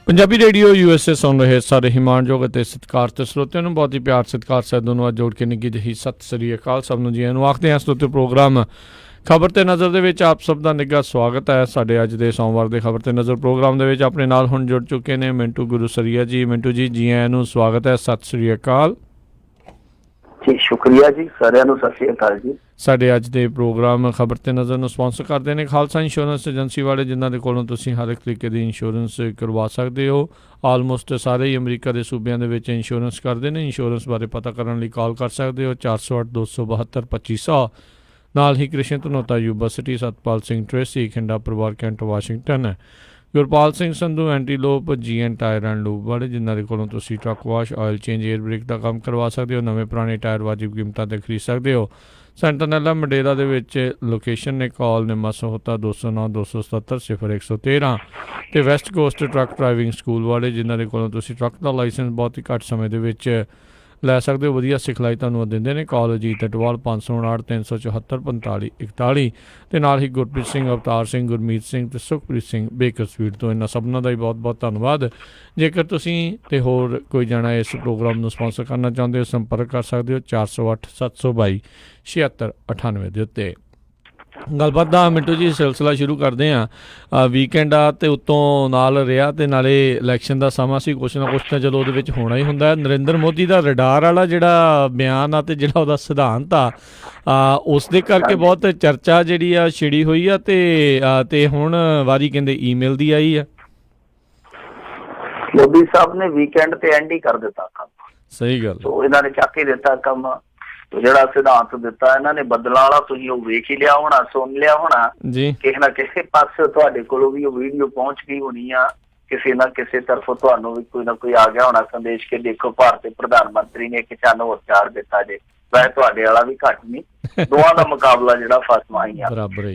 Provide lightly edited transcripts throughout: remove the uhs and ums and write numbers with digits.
Punjabi radio USA ਸੁਣ ਰਹੇ ਸਾਰੇ ਹਿਮਾਨਯੋਗ ਅਤੇ ਸਤਿਕਾਰਤ ਸਰੋਤਿਆਂ ਨੂੰ ਬਹੁਤ ਹੀ ਪਿਆਰ ਸਤਿਕਾਰ ਸਹਿਤ ਨੂੰ ਜੋੜ ਕੇ ਨਿੱਘੀ ਜਿਹੀ ਸਤਿ ਸ੍ਰੀ ਅਕਾਲ। ਸਭ ਨੂੰ ਜੀ ਨੂੰ ਆਖਦੇ ਹਾਂ ਸਰੋਤੇ ਪ੍ਰੋਗਰਾਮ ਖਬਰ ਤੇ ਨਜ਼ਰ ਦੇ ਵਿੱਚ ਆਪ ਸਭ ਦਾ ਨਿੱਘਾ ਸਵਾਗਤ ਹੈ। ਸਾਡੇ ਅੱਜ ਦੇ ਸੋਮਵਾਰ ਦੇ ਖਬਰ ਤੇ ਨਜ਼ਰ ਪ੍ਰੋਗਰਾਮ ਦੇ ਵਿੱਚ ਆਪਣੇ ਨਾਲ ਹੁਣ ਜੁੜ ਚੁੱਕੇ ਨੇ ਮਿੰਟੂ ਗੁਰੂਸਰੀਆ ਜੀ। ਮਿੰਟੂ ਜੀ, ਜੀ ਆਇਆਂ ਨੂੰ, ਸਵਾਗਤ ਹੈ, ਸਤਿ ਸ੍ਰੀ ਅਕਾਲ ਜੀ। ਸ਼ੁਕਰੀਆ ਜੀ, ਸਾਰਿਆਂ ਨੂੰ ਸਤਿ ਸ੍ਰੀ ਅਕਾਲ ਜੀ। ਸਾਡੇ ਅੱਜ ਦੇ ਪ੍ਰੋਗਰਾਮ ਖਬਰ ਤੇ ਨਜ਼ਰ ਨੂੰ ਸਪਾਂਸਰ ਕਰਦੇ ਨੇ ਖਾਲਸਾ ਇੰਸ਼ੋਰੈਂਸ ਏਜੰਸੀ ਵਾਲੇ, ਜਿਨ੍ਹਾਂ ਦੇ ਕੋਲੋਂ ਤੁਸੀਂ ਹਰ ਇੱਕ ਤਰੀਕੇ ਦੀ ਇੰਸ਼ੋਰੈਂਸ ਕਰਵਾ ਸਕਦੇ ਹੋ। ਆਲਮੋਸਟ ਸਾਰੇ ਹੀ ਅਮਰੀਕਾ ਦੇ ਸੂਬਿਆਂ ਦੇ ਵਿੱਚ ਇੰਸ਼ੋਰੈਂਸ ਕਰਦੇ ਨੇ। ਇੰਸ਼ੋਰੈਂਸ ਬਾਰੇ ਪਤਾ ਕਰਨ ਲਈ ਕਾਲ ਕਰ ਸਕਦੇ ਹੋ 408-272-2500। ਨਾਲ ਹੀ Krishan Dhanota, Yuba City, Satpal Singh Tracy, Khinda ਪਰਿਵਾਰ, Kent, Washington, Gurpal Singh Sandhu, Antelope, GN tire and lube ਵਾਲੇ, ਜਿਨ੍ਹਾਂ ਦੇ ਕੋਲੋਂ ਤੁਸੀਂ truck wash, oil change, air brake ਦਾ ਕੰਮ ਕਰਵਾ ਸਕਦੇ ਹੋ। ਨਵੇਂ ਪੁਰਾਣੇ ਟਾਇਰ ਵਾਜਿਬ ਕੀਮਤਾਂ 'ਤੇ ਖਰੀਦ ਸਕਦੇ ਹੋ। ਸੈਂਟਰਨੈਲਾ ਮੰਡੇਰਾ ਦੇ ਵਿੱਚ ਲੋਕੇਸ਼ਨ ਨੇ। ਕਾਲ ਨਿੰਮਾ ਸਹੋਤਾ 209-277-0113 ਅਤੇ West cost truck driving school ਵਾਲੇ, ਜਿਨ੍ਹਾਂ ਦੇ ਕੋਲੋਂ ਤੁਸੀਂ ਟਰੱਕ ਦਾ ਲਾਇਸੈਂਸ ਬਹੁਤ ਹੀ ਘੱਟ ਸਮੇਂ ਦੇ ਵਿੱਚ ਲੈ ਸਕਦੇ ਹੋ। ਵਧੀਆ ਸਿਖਲਾਈ ਤੁਹਾਨੂੰ ਦਿੰਦੇ ਨੇ। ਕਾਲ ਅਜੀਤ ਅਟਵਾਲ 559-374-4541 ਅਤੇ ਨਾਲ ਹੀ ਗੁਰਪ੍ਰੀਤ ਸਿੰਘ, ਅਵਤਾਰ ਸਿੰਘ, ਗੁਰਮੀਤ ਸਿੰਘ ਅਤੇ ਸੁਖਪ੍ਰੀਤ ਸਿੰਘ ਬੇਕਰ ਸਵੀਟ ਤੋਂ। ਇਹਨਾਂ ਸਭਨਾਂ ਦਾ ਹੀ ਬਹੁਤ ਬਹੁਤ ਧੰਨਵਾਦ। ਜੇਕਰ ਤੁਸੀਂ ਅਤੇ ਹੋਰ ਕੋਈ ਜਾਣਾ ਇਸ ਪ੍ਰੋਗਰਾਮ ਨੂੰ ਸਪਾਂਸਰ ਕਰਨਾ ਚਾਹੁੰਦੇ ਹੋ, ਸੰਪਰਕ ਕਰ ਸਕਦੇ ਹੋ 408-722-7698 ਦੇ ਉੱਤੇ। ਗੱਲਬਾਤ ਦਾ ਮਿੰਟੂ ਜੀ ਸਿਲਸਿਲਾ ਸ਼ੁਰੂ ਕਰਦੇ ਹਾਂ। ਵੀਕਐਂਡ ਆ ਅਤੇ ਉੱਤੋਂ ਨਾਲ ਰਿਹਾ ਅਤੇ ਨਾਲੇ ਇਲੈਕਸ਼ਨ ਦਾ ਸਮਾਂ ਸੀ। ਕੁਛ ਨਾ ਕੁਛ ਤਾਂ ਚਲੋ ਉਹਦੇ ਵਿੱਚ ਹੋਣਾ ਹੀ ਹੁੰਦਾ। ਨਰਿੰਦਰ ਮੋਦੀ ਦਾ ਰਡਾਰ ਵਾਲਾ ਜਿਹੜਾ ਬਿਆਨ ਆ ਅਤੇ ਜਿਹੜਾ ਉਹਦਾ ਸਿਧਾਂਤ ਆ, ਉਸ ਦੇ ਕਰਕੇ ਬਹੁਤ ਚਰਚਾ ਜਿਹੜੀ ਆ ਛਿੜੀ ਹੋਈ ਆ। ਅਤੇ ਹੁਣ ਵਾਰੀ ਕਹਿੰਦੇ ਈਮੇਲ ਦੀ ਆਈ ਆ। ਮੋਦੀ ਸਾਹਿਬ ਨੇ ਵੀਕਐਂਡ ਤੇ ਐਂਡ ਹੀ ਕਰ ਦਿੱਤਾ ਕੰਮ। ਸਹੀ ਗੱਲ। ਇਹਨਾਂ ਨੇ ਚੱਕ ਹੀ ਦਿੱਤਾ ਕੰਮ। ਜਿਹੜਾ ਸਿਧਾਂਤ ਦਿੱਤਾ ਇਹਨਾਂ ਨੇ ਬਦਲਾਂ ਵਾਲਾ, ਤੁਸੀਂ ਉਹ ਵੇਖ ਹੀ ਲਿਆ ਹੋਣਾ, ਸੁਣ ਲਿਆ ਹੋਣਾ ਜੀ। ਕਿਸੇ ਨਾ ਕਿਸੇ ਪਾਸੇ ਤੁਹਾਡੇ ਕੋਲੋਂ ਵੀ ਉਹ ਵੀਡੀਓ ਪਹੁੰਚ ਗਈ ਹੋਣੀ ਆ। ਕਿਸੇ ਨਾ ਕਿਸੇ ਤਰਫੋਂ ਤੁਹਾਨੂੰ ਵੀ ਕੋਈ ਨਾ ਕੋਈ ਆ ਗਿਆ ਹੋਣਾ ਸੰਦੇਸ਼ ਕਿ ਦੇਖੋ ਭਾਰਤ ਦੇ ਪ੍ਰਧਾਨ ਮੰਤਰੀ ਨੇ ਇੱਕ ਚੰਨ ਹੋਰ ਚਾੜ ਦਿੱਤਾ ਜੇ। ਵੈਸੇ ਤੁਹਾਡੇ ਵਾਲਾ ਵੀ ਘੱਟ ਨਹੀਂ, ਦੋਵਾਂ ਦਾ ਮੁਕਾਬਲਾ ਜਿਹੜਾ ਫਸਮਾ ਹੀ ਆ।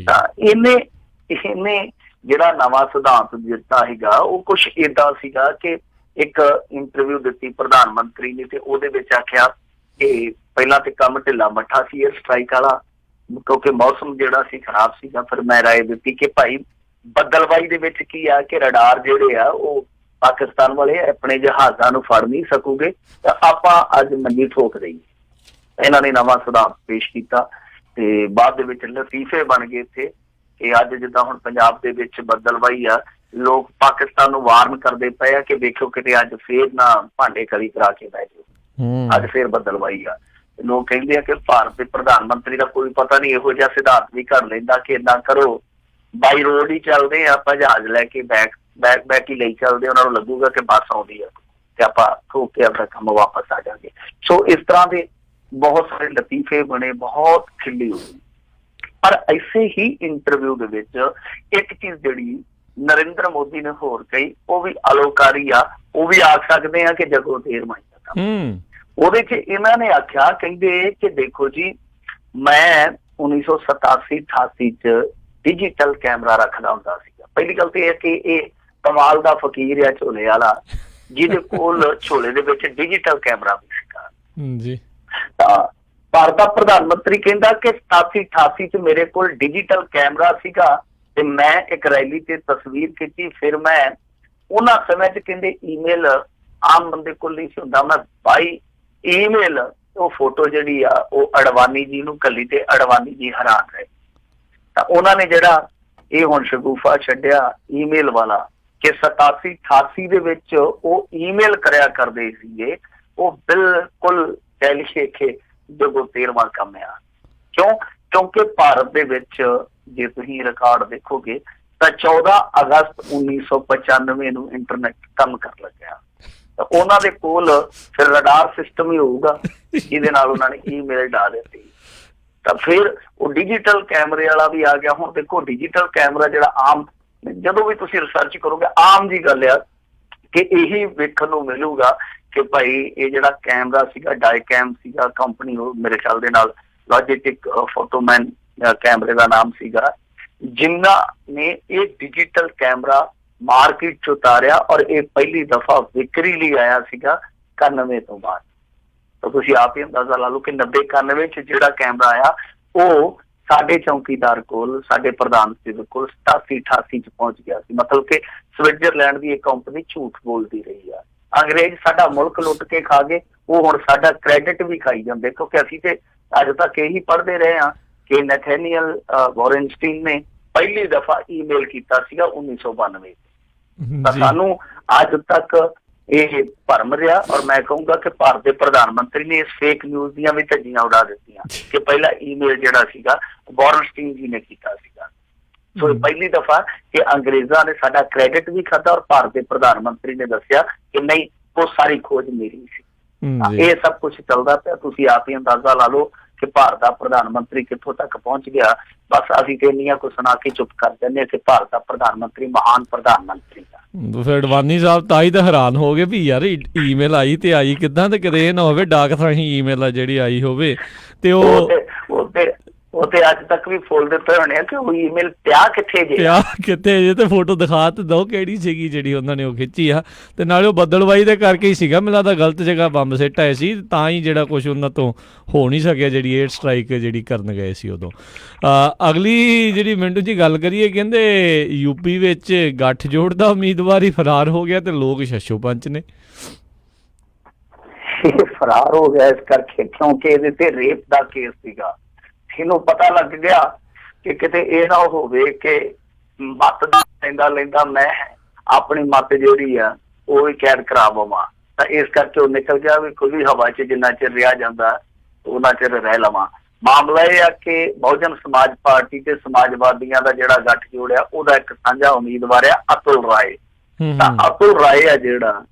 ਤਾਂ ਇਹਨੇ ਜਿਹੜਾ ਨਵਾਂ ਸਿਧਾਂਤ ਦਿੱਤਾ ਸੀਗਾ ਉਹ ਕੁਛ ਏਦਾਂ ਸੀਗਾ ਕਿ ਇੱਕ ਇੰਟਰਵਿਊ ਦਿੱਤੀ ਪ੍ਰਧਾਨ ਮੰਤਰੀ ਨੇ ਤੇ ਉਹਦੇ ਵਿੱਚ ਆਖਿਆ ਕਿ ਪਹਿਲਾਂ ਤੇ ਕੰਮ ਢਿੱਲਾ ਮੱਠਾ ਸੀ ਏਅਰ ਸਟ੍ਰਾਈਕ ਵਾਲਾ, ਕਿਉਂਕਿ ਮੌਸਮ ਜਿਹੜਾ ਸੀ ਖਰਾਬ ਸੀਗਾ। ਫਿਰ ਮੈਂ ਰਾਏ ਦਿੱਤੀ ਕਿ ਭਾਈ ਬੱਦਲਬਾਈ ਦੇ ਵਿੱਚ ਕੀ ਆ ਕਿ ਰਡਾਰ ਜਿਹੜੇ ਆ ਉਹ ਪਾਕਿਸਤਾਨ ਵਾਲੇ ਆਪਣੇ ਜਹਾਜ਼ਾਂ ਨੂੰ ਫੜ ਨਹੀਂ ਸਕੂਗੇ, ਤਾਂ ਆਪਾਂ ਅੱਜ ਮੰਜੀ ਠੋਕ ਦਈਏ। ਇਹਨਾਂ ਨੇ ਨਵਾਂ ਸਿਧਾਂਤ ਪੇਸ਼ ਕੀਤਾ ਤੇ ਬਾਅਦ ਦੇ ਵਿੱਚ ਲਤੀਫੇ ਬਣ ਗਏ ਇੱਥੇ ਕਿ ਅੱਜ ਜਿੱਦਾਂ ਹੁਣ ਪੰਜਾਬ ਦੇ ਵਿੱਚ ਬੱਦਲਬਾਈ ਆ, ਲੋਕ ਪਾਕਿਸਤਾਨ ਨੂੰ ਵਾਰਨ ਕਰਦੇ ਪਏ ਆ ਕਿ ਵੇਖੋ ਕਿਤੇ ਅੱਜ ਫੇਰ ਨਾ ਭਾਂਡੇ ਕਲੀ ਕਰਾ ਕੇ ਬਹਿ ਜਾਓ, ਅੱਜ ਫੇਰ ਬੱਦਲਬਾਈ ਆ। ਲੋਕ ਕਹਿੰਦੇ ਆ ਕਿ ਭਾਰਤ ਦੇ ਪ੍ਰਧਾਨ ਮੰਤਰੀ ਦਾ ਕੋਈ ਪਤਾ ਨਹੀਂ, ਇਹੋ ਜਿਹਾ ਸਿਧਾਂਤ ਵੀ ਕਰ ਲੈਂਦਾ ਕਿ ਏਦਾਂ ਕਰੋ, ਬਾਈ ਰੋਡ ਹੀ ਚੱਲਦੇ ਆ ਆਪਾਂ, ਜਹਾਜ਼ ਲੈ ਕੇ ਬੈਕ ਹੀ ਲਈ ਚੱਲਦੇ। ਉਹਨਾਂ ਨੂੰ ਲੱਗੂਗਾ ਕਿ ਬੱਸ ਆਉਂਦੀ ਆ ਤੇ ਆਪਾਂ ਠੋਕ ਕੇ ਆਪਣਾ ਕੰਮ ਵਾਪਸ ਆ ਜਾਵਾਂਗੇ। ਸੋ ਇਸ ਤਰ੍ਹਾਂ ਦੇ ਬਹੁਤ ਸਾਰੇ ਲਤੀਫੇ ਬਣੇ, ਬਹੁਤ ਖਿੱਲੀ ਹੋਈ। ਪਰ ਐਸੇ ਹੀ ਇੰਟਰਵਿਊ ਦੇ ਵਿੱਚ ਇੱਕ ਚੀਜ਼ ਜਿਹੜੀ ਨਰਿੰਦਰ ਮੋਦੀ ਨੇ ਹੋਰ ਕਹੀ, ਉਹ ਵੀ ਅਲੋਕਾਰੀ ਆ, ਉਹ ਵੀ ਆਖ ਸਕਦੇ ਆ ਕਿ ਜਗੋ ਦੇਰ ਮਾਈ ਦਾ ਕੰਮ। ਉਹਦੇ ਚ ਇਹਨਾਂ ਨੇ ਆਖਿਆ, ਕਹਿੰਦੇ ਕਿ ਦੇਖੋ ਜੀ ਮੈਂ 1987-88 ਚ ਡਿਜੀਟਲ ਕੈਮਰਾ ਰੱਖਦਾ ਹੁੰਦਾ ਸੀਗਾ। ਪਹਿਲੀ ਗੱਲ ਤੇ ਇਹ ਕਿ ਇਹ ਕਮਾਲ ਦਾ ਫਕੀਰ ਆ ਝੋਲੇ ਵਾਲਾ, ਜਿਹਦੇ ਕੋਲ ਝੋਲੇ ਦੇ ਵਿੱਚ ਡਿਜੀਟਲ ਕੈਮਰਾ ਵੀ ਸੀਗਾ ਜੀ। ਤਾਂ ਭਾਰਤ ਦਾ ਪ੍ਰਧਾਨ ਮੰਤਰੀ ਕਹਿੰਦਾ ਕਿ 87-88 ਚ ਮੇਰੇ ਕੋਲ ਡਿਜੀਟਲ ਕੈਮਰਾ ਸੀਗਾ ਤੇ ਮੈਂ ਇੱਕ ਰੈਲੀ ਤੇ ਤਸਵੀਰ ਖਿੱਚੀ। ਫਿਰ ਮੈਂ ਉਹਨਾਂ ਸਮੇਂ ਚ ਕਹਿੰਦੇ ਈਮੇਲ ਆਮ ਬੰਦੇ ਕੋਲ ਨਹੀਂ ਸੀ ਹੁੰਦਾ, ਮੈਂ ਬਾਈ ਈਮੇਲ ਉਹ ਫੋਟੋ ਜਿਹੜੀ ਆ ਉਹ ਅਡਵਾਨੀ ਜੀ ਨੂੰ ਕੱਲੀ ਤੇ ਅਡਵਾਨੀ ਜੀ ਹੈਰਾਨ ਰਹੇ। ਤਾਂ ਉਹਨਾਂ ਨੇ ਜਿਹੜਾ ਇਹ ਹੁਣ ਸ਼ਗੂਫਾ ਛੱਡਿਆ ਈਮੇਲ ਵਾਲਾ ਕਿ 87-88 ਦੇ ਵਿੱਚ ਉਹ ਈਮੇਲ ਕਰਿਆ ਕਰਦੇ ਸੀਗੇ, ਉਹ ਬਿਲਕੁਲ ਕਹਿ ਲਈਏ ਕਿ ਜਗੋ 13ਵਾਂ ਕੰਮ ਆ। ਕਿਉਂਕਿ ਭਾਰਤ ਦੇ ਵਿੱਚ ਜੇ ਤੁਸੀਂ ਰਿਕਾਰਡ ਦੇਖੋਗੇ ਤਾਂ 14 ਅਗਸਤ 1995 ਨੂੰ ਇੰਟਰਨੈਟ ਕੰਮ ਕਰਨ ਲੱਗਿਆ। ਤਾਂ ਉਹਨਾਂ ਦੇ ਕੋਲ ਫਿਰ ਰਡਾਰ ਸਿਸਟਮ ਹੀ ਹੋਊਗਾ ਜਿਹਦੇ ਨਾਲ ਉਹਨਾਂ ਨੇ ਈਮੇਲ ਡਾਲ ਦਿੱਤੀ। ਤਾਂ ਫਿਰ ਉਹ ਡਿਜੀਟਲ ਕੈਮਰੇ ਵਾਲਾ ਵੀ ਆ ਗਿਆ। ਹੁਣ ਦੇਖੋ ਡਿਜੀਟਲ ਕੈਮਰਾ ਜਿਹੜਾ ਆਮ, ਜਦੋਂ ਵੀ ਤੁਸੀਂ ਰਿਸਰਚ ਕਰੋਗੇ ਆਮ ਜੀ ਗੱਲ ਆ ਕਿ ਇਹੀ ਵੇਖਣ ਨੂੰ ਮਿਲੂਗਾ ਕਿ ਭਾਈ ਇਹ ਜਿਹੜਾ ਕੈਮਰਾ ਸੀਗਾ ਡਾਈਕੈਮ ਸੀਗਾ, ਕੰਪਨੀ ਮੇਰੇ ਖਿਆਲ ਦੇ ਨਾਲ ਲੌਜੀਟਿਕ ਫੋਟੋਮੈਨ ਕੈਮਰੇ ਦਾ ਨਾਮ ਸੀਗਾ, ਜਿਨ੍ਹਾਂ ਨੇ ਇਹ ਡਿਜੀਟਲ ਕੈਮਰਾ ਮਾਰਕੀਟ ਚ ਉਤਾਰਿਆ ਔਰ ਇਹ ਪਹਿਲੀ ਦਫਾ ਵਿਕਰੀ ਲਈ ਆਇਆ ਸੀਗਾ 91 ਤੋਂ ਬਾਅਦ। ਤਾਂ ਤੁਸੀਂ ਆਪ ਹੀ ਅੰਦਾਜ਼ਾ ਲਾ ਲਓ ਕਿ 90-91 ਚ ਜਿਹੜਾ ਕੈਮਰਾ ਆਇਆ ਉਹ ਸਾਡੇ ਚੌਕੀਦਾਰ ਕੋਲ, ਸਾਡੇ ਪ੍ਰਧਾਨ ਸੇਵਕ ਕੋਲ 87-88 ਚ ਪਹੁੰਚ ਗਿਆ ਸੀ। ਮਤਲਬ ਕਿ ਸਵਿਟਜ਼ਰਲੈਂਡ ਦੀ ਇਹ ਕੰਪਨੀ ਝੂਠ ਬੋਲਦੀ ਰਹੀ ਆ। ਅੰਗਰੇਜ਼ ਸਾਡਾ ਮੁਲਕ ਲੁੱਟ ਕੇ ਖਾ ਗਏ, ਉਹ ਹੁਣ ਸਾਡਾ ਕ੍ਰੈਡਿਟ ਵੀ ਖਾਈ ਜਾਂਦੇ, ਕਿਉਂਕਿ ਅਸੀਂ ਤੇ ਅੱਜ ਤੱਕ ਇਹੀ ਪੜ੍ਹਦੇ ਰਹੇ ਹਾਂ ਕਿ ਨੈਥੈਨੀਅਲ ਵਾਰਨਸਟੀਨ ਨੇ ਪਹਿਲੀ ਦਫਾ ਈਮੇਲ ਕੀਤਾ ਸੀਗਾ 1992 ਤਾਂ ਸਾਨੂੰ ਅੱਜ ਤੱਕ ਇਹ ਭਰਮ ਰਿਹਾ। ਔਰ ਮੈਂ ਕਹੂੰਗਾ ਕਿ ਭਾਰਤ ਦੇ ਪ੍ਰਧਾਨ ਮੰਤਰੀ ਨੇ ਇਸ ਫੇਕ ਨਿਊਜ਼ ਦੀਆਂ ਵੀ ਧੱਜੀਆਂ ਉਡਾ ਦਿੱਤੀਆਂ ਕਿ ਪਹਿਲਾ ਈਮੇਲ ਜਿਹੜਾ ਸੀਗਾ ਵਾਰਨਸਟੀਨ ਜੀ ਨੇ ਕੀਤਾ ਸੀਗਾ। ਸੋ ਪਹਿਲੀ ਦਫਾ ਕਿ ਅੰਗਰੇਜ਼ਾਂ ਨੇ ਸਾਡਾ ਕ੍ਰੈਡਿਟ ਵੀ ਖਾਧਾ ਔਰ ਭਾਰਤ ਦੇ ਪ੍ਰਧਾਨ ਮੰਤਰੀ ਨੇ ਦੱਸਿਆ ਕਿ ਨਹੀਂ, ਉਹ ਸਾਰੀ ਖੋਜ ਮੇਰੀ ਸੀ। ਇਹ ਸਭ ਕੁਛ ਚੱਲਦਾ ਪਿਆ, ਤੁਸੀਂ ਆਪ ਹੀ ਅੰਦਾਜ਼ਾ ਲਾ ਲਓ ਕਿ ਭਾਰਤ ਦਾ ਪ੍ਰਧਾਨ ਮੰਤਰੀ ਕਿੱਥੋਂ ਤੱਕ ਪਹੁੰਚ ਗਿਆ। ਬਸ ਅਸੀਂ ਤੇ ਇੰਨੀਆਂ ਕੁ ਸੁਣਾ ਕੇ ਚੁੱਪ ਕਰ ਜਾਂਦੇ ਹਾਂ ਕਿ ਭਾਰਤ ਦਾ ਪ੍ਰਧਾਨ ਮੰਤਰੀ ਮਹਾਨ ਪ੍ਰਧਾਨ ਮੰਤਰੀ ਦਾ। ਫਿਰ ਅਡਵਾਨੀ ਸਾਹਿਬ ਤਾਂ ਹੀ ਤਾਂ ਹੈਰਾਨ ਹੋ ਗਏ ਵੀ ਯਾਰ ਈਮੇਲ ਆਈ ਤੇ ਆਈ ਕਿੱਦਾਂ, ਤੇ ਕਿਤੇ ਇਹ ਨਾ ਹੋਵੇ ਡਾਕ ਰਾਹੀਂ ਈਮੇਲ ਆ ਜਿਹੜੀ ਆਈ ਹੋਵੇ ਤੇ ਉਹ ਤੇ ਅੱਜ ਤੱਕ ਵੀ ਫੋਲ ਦਿੱਤੇ ਹੋਣੇ ਆ ਕਿ ਉਹ ਈਮੇਲ ਪਿਆ ਕਿੱਥੇ ਜੇ ਤੇ ਫੋਟੋ ਦਿਖਾ ਤੇ ਦੋ ਕਿਹੜੀ ਸੀਗੀ ਜਿਹੜੀ ਉਹਨਾਂ ਨੇ ਉਹ ਖਿੱਚੀ ਆ। ਤੇ ਨਾਲੇ ਉਹ ਬੱਦਲਵਾਈ ਦੇ ਕਰਕੇ ਹੀ ਸੀਗਾ, ਮੈਨੂੰ ਲੱਗਦਾ ਗਲਤ ਜਗ੍ਹਾ ਬੰਬ ਸਿੱਟ ਆਏ ਸੀ ਤਾਂ ਹੀ ਜਿਹੜਾ ਕੁਛ ਉਹਨਾਂ ਤੋਂ ਹੋ ਨਹੀਂ ਸਕਿਆ, ਜਿਹੜੀ ਏਅਰ ਸਟਰਾਈਕ ਜਿਹੜੀ ਕਰਨ ਗਏ ਸੀ ਉਦੋਂ। ਅਗਲੀ ਜਿਹੜੀ ਮਿੰਟੂ ਜੀ ਗੱਲ ਕਰੀਏ, ਕਹਿੰਦੇ ਯੂਪੀ ਵਿੱਚ ਗੱਠਜੋੜ ਦਾ ਉਮੀਦਵਾਰ ਹੀ ਫਰਾਰ ਹੋ ਗਿਆ ਤੇ ਲੋਕ ਸ਼ਸ਼ੋ ਪੰਚ ਨੇ। ਫਰਾਰ ਹੋ ਗਿਆ ਇਸ ਕਰਕੇ ਕਿਉਂਕਿ ਇਹਦੇ ਤੇ ਰੇਪ ਦਾ ਕੇਸ ਸੀਗਾ। ਇਹਨੂੰ ਪਤਾ ਲੱਗ ਗਿਆ ਕਿ ਕਿਤੇ ਇਹ ਨਾ ਹੋਵੇ ਕਿ ਮੱਤ ਲੈਂਦਾ ਮੈਂ ਆਪਣੀ ਮੱਤ ਜਿਹੜੀ ਆ ਉਹ ਵੀ ਕੈਦ ਕਰਾ ਪਵਾਂ, ਤਾਂ ਇਸ ਕਰਕੇ ਉਹ ਨਿਕਲ ਗਿਆ ਵੀ ਖੁੱਲੀ ਹਵਾ 'ਚ ਜਿੰਨਾ ਚਿਰ ਰਿਹਾ ਜਾਂਦਾ ਉਹਨਾਂ ਚਿਰ ਰਹਿ ਲਵਾਂ। ਮਾਮਲਾ ਇਹ ਆ ਕਿ ਬਹੁਜਨ ਸਮਾਜ ਪਾਰਟੀ ਤੇ ਸਮਾਜਵਾਦੀਆਂ ਦਾ ਜਿਹੜਾ ਗੱਠਜੋੜ ਆ ਉਹਦਾ ਇੱਕ ਸਾਂਝਾ ਉਮੀਦਵਾਰ ਆ ਅਤੁਲ ਰਾਏ। ਤਾਂ ਅਤੁਲ ਰਾਏ ਆ ਜਿਹੜਾ,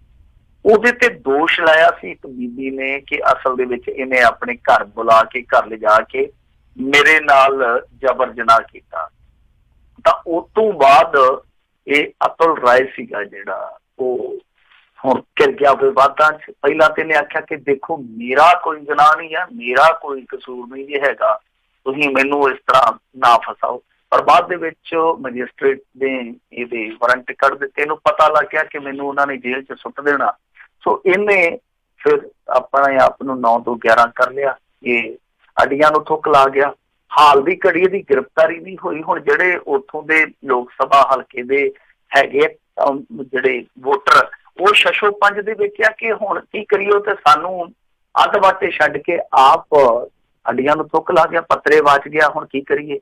ਉਹਦੇ ਤੇ ਦੋਸ਼ ਲਾਇਆ ਸੀ ਇੱਕ ਬੀਬੀ ਨੇ ਕਿ ਅਸਲ ਦੇ ਵਿੱਚ ਇਹਨੇ ਆਪਣੇ ਘਰ ਬੁਲਾ ਕੇ ਘਰ ਲਿਜਾ ਕੇ ਮੇਰੇ ਨਾਲ ਜਬਰ ਜਨਾਹ ਕੀਤਾ। ਤਾਂ ਉਸ ਤੋਂ ਬਾਅਦ ਇਹ ਅਤੁਲ ਰਾਏ ਸੀਗਾ ਜਿਹੜਾ ਉਹ ਹੁਣ ਘਿਰ ਗਿਆ ਵਿਵਾਦਾਂ 'ਚ। ਪਹਿਲਾਂ ਤੇ ਇਹਨੇ ਆਖਿਆ ਕਿ ਦੇਖੋ ਮੇਰਾ ਕੋਈ ਗੁਨਾਹ ਨਹੀਂ ਆ, ਮੇਰਾ ਕੋਈ ਕਸੂਰ ਨਹੀਂ ਜੇ ਹੈਗਾ, ਤੁਸੀਂ ਮੈਨੂੰ ਇਸ ਤਰ੍ਹਾਂ ਨਾ ਫਸਾਓ। ਪਰ ਬਾਅਦ ਦੇ ਵਿੱਚ ਮੈਜਿਸਟਰੇਟ ਨੇ ਇਹਦੇ ਵਾਰੰਟ ਕੱਢ ਦਿੱਤੇ। ਇਹਨੂੰ ਪਤਾ ਲੱਗ ਗਿਆ ਕਿ ਮੈਨੂੰ ਉਹਨਾਂ ਨੇ ਜੇਲ੍ਹ 'ਚ ਸੁੱਟ ਦੇਣਾ। ਸੋ ਇਹਨੇ ਫਿਰ ਆਪਣੇ ਆਪ ਨੂੰ 9 ਤੋਂ 11 ਕਰ ਲਿਆ, ਇਹ ਅੱਡੀਆਂ ਨੂੰ ਥੁੱਕ ਲਾ ਗਿਆ। ਹਾਲ ਦੀ ਘੜੀ ਇਹਦੀ ਗ੍ਰਿਫਤਾਰੀ ਨਹੀਂ ਹੋਈ। ਹੁਣ ਜਿਹੜੇ ਉੱਥੋਂ ਦੇ ਲੋਕ ਸਭਾ ਹਲਕੇ ਦੇ ਹੈਗੇ ਜਿਹੜੇ ਵੋਟਰ ਉਹ ਸ਼ਸ਼ੋ ਪੰਜ ਦੇ ਵਿੱਚ ਆ ਕਿ ਹੁਣ ਕੀ ਕਰੀਏ, ਤੇ ਸਾਨੂੰ ਅੱਧ ਵਾਟੇ ਛੱਡ ਕੇ ਆਪ ਅੱਡੀਆਂ ਨੂੰ ਥੁੱਕ ਲਾ ਗਿਆ, ਪੱਤਰੇ ਵਾਚ ਗਿਆ, ਹੁਣ ਕੀ ਕਰੀਏ।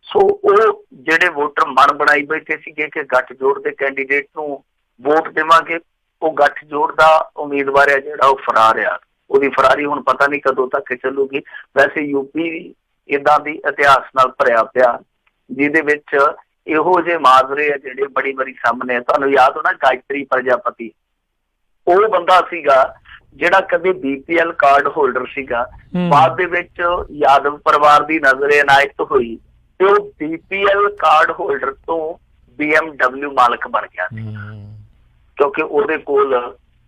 ਸੋ ਉਹ ਜਿਹੜੇ ਵੋਟਰ ਮਨ ਬਣਾਈ ਬੈਠੇ ਸੀਗੇ ਕਿ ਗੱਠਜੋੜ ਦੇ ਕੈਂਡੀਡੇਟ ਨੂੰ ਵੋਟ ਦੇਵਾਂਗੇ, ਉਹ ਗੱਠਜੋੜ ਦਾ ਉਮੀਦਵਾਰ ਆ ਜਿਹੜਾ ਉਹ ਫਰਾਰ ਆ। ਉਹਦੀ ਫਰਾਰੀ ਹੁਣ ਪਤਾ ਨਹੀਂ ਕਦੋਂ ਤੱਕ ਚੱਲੂਗੀ। ਵੈਸੇ ਯੂਪੀ ਏਦਾਂ ਦੀ ਇਤਿਹਾਸ ਨਾਲ ਭਰਿਆ ਪਿਆ ਜਿਹਦੇ ਵਿੱਚ ਇਹੋ ਜਿਹੇ ਮਾਜਰੇ ਆ ਜਿਹੜੇ ਬੜੀ ਵਾਰੀ ਸਾਹਮਣੇ ਆ। ਤੁਹਾਨੂੰ ਯਾਦ ਹੋਣਾ ਗਾਇਤਰੀ ਪ੍ਰਜਾਪਤੀ, ਉਹ ਬੰਦਾ ਸੀਗਾ ਜਿਹੜਾ ਕਦੇ BPL ਕਾਰਡ ਹੋਲਡਰ ਸੀਗਾ, ਬਾਅਦ ਦੇ ਵਿੱਚ ਯਾਦਵ ਪਰਿਵਾਰ ਦੀ ਨਜ਼ਰ ਇਨਾਇਤ ਹੋਈ ਤੇ ਉਹ BPL ਕਾਰਡ ਹੋਲਡਰ ਤੋਂ BMW ਮਾਲਕ ਬਣ ਗਿਆ ਸੀ ਕਿਉਂਕਿ ਉਹਦੇ ਕੋਲ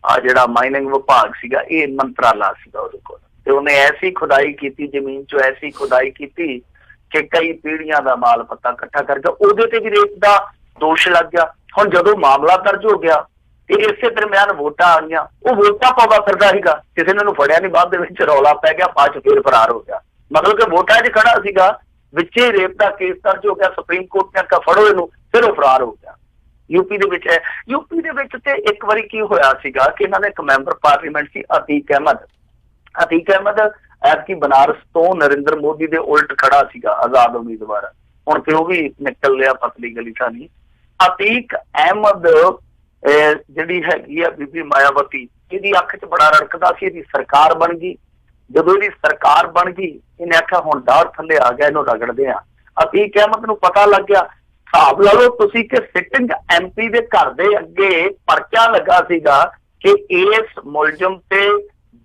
ਆ ਜਿਹੜਾ ਮਾਈਨਿੰਗ ਵਿਭਾਗ ਸੀਗਾ ਇਹ ਮੰਤਰਾਲਾ ਸੀਗਾ ਉਹਦੇ ਕੋਲ, ਤੇ ਉਹਨੇ ਐਸੀ ਖੁਦਾਈ ਕੀਤੀ ਜ਼ਮੀਨ 'ਚੋਂ, ਐਸੀ ਖੁਦਾਈ ਕੀਤੀ ਕਿ ਕਈ ਪੀੜ੍ਹੀਆਂ ਦਾ ਮਾਲ ਪੱਤਾ ਇਕੱਠਾ ਕਰਕੇ ਉਹਦੇ ਤੇ ਵੀ ਰੇਪ ਦਾ ਦੋਸ਼ ਲੱਗ ਗਿਆ। ਹੁਣ ਜਦੋਂ ਮਾਮਲਾ ਦਰਜ ਹੋ ਗਿਆ ਤੇ ਇਸੇ ਦਰਮਿਆਨ ਵੋਟਾਂ ਆ ਗਈਆਂ, ਉਹ ਵੋਟਾਂ ਪਾਉਂਦਾ ਫਿਰਦਾ ਸੀਗਾ, ਕਿਸੇ ਨੇ ਉਹਨੂੰ ਫੜਿਆ ਨਹੀਂ, ਬਾਅਦ ਦੇ ਵਿੱਚ ਰੌਲਾ ਪੈ ਗਿਆ, ਬਾਅਦ 'ਚ ਫੇਰ ਫਰਾਰ ਹੋ ਗਿਆ। ਮਤਲਬ ਕਿ ਵੋਟਾਂ 'ਚ ਖੜਾ ਸੀਗਾ, ਵਿੱਚੇ ਰੇਪ ਦਾ ਕੇਸ ਦਰਜ ਹੋ ਗਿਆ, ਸੁਪਰੀਮ ਕੋਰਟ ਨੇ ਆਖਿਆ ਫੜੋ ਇਹਨੂੰ, ਫਿਰ ਉਹ ਫਰਾਰ ਹੋ ਗਿਆ। ਯੂਪੀ ਦੇ ਵਿੱਚ ਹੈ। ਯੂਪੀ ਦੇ ਵਿੱਚ ਤੇ ਇੱਕ ਵਾਰੀ ਕੀ ਹੋਇਆ ਸੀਗਾ ਕਿ ਇਹਨਾਂ ਦਾ ਇੱਕ ਮੈਂਬਰ ਪਾਰਲੀਮੈਂਟ ਸੀ ਅਤੀਕ ਅਹਿਮਦ ਐਤਕੀ ਬਨਾਰਸ ਤੋਂ ਨਰਿੰਦਰ ਮੋਦੀ ਦੇ ਉਲਟ ਖੜਾ ਸੀਗਾ, ਆਜ਼ਾਦ ਉਮੀਦਵਾਰ। ਹੁਣ ਤੇ ਉਹ ਵੀ ਨਿਕਲ ਲਿਆ ਪਤਲੀ ਗਲੀ ਸਾਨੀ। ਅਤੀਕ ਅਹਿਮਦ ਜਿਹੜੀ ਹੈਗੀ ਆ ਬੀਬੀ ਮਾਇਆਵਤੀ, ਇਹਦੀ ਅੱਖ 'ਚ ਬੜਾ ਰੜਕਦਾ ਸੀ, ਇਹਦੀ ਸਰਕਾਰ ਬਣ ਗਈ। ਜਦੋਂ ਇਹਦੀ ਸਰਕਾਰ ਬਣ ਗਈ ਇਹਨੇ ਆਖਿਆ ਹੁਣ ਦਾੜ ਥੱਲੇ ਆ ਗਿਆ, ਇਹਨੂੰ ਰਗੜਦੇ ਆ। ਅਤੀਕ ਅਹਿਮਦ ਨੂੰ ਪਤਾ ਲੱਗ ਗਿਆ, ਹਿਸਾਬ ਲਾ ਲਓ ਤੁਸੀਂ ਕਿ ਸਿਟਿੰਗ MP ਦੇ ਘਰ ਦੇ ਅੱਗੇ ਪਰਚਾ ਲੱਗਾ ਸੀਗਾ ਕਿ ਇਸ ਮੁਲਜ਼ਮ ਤੇ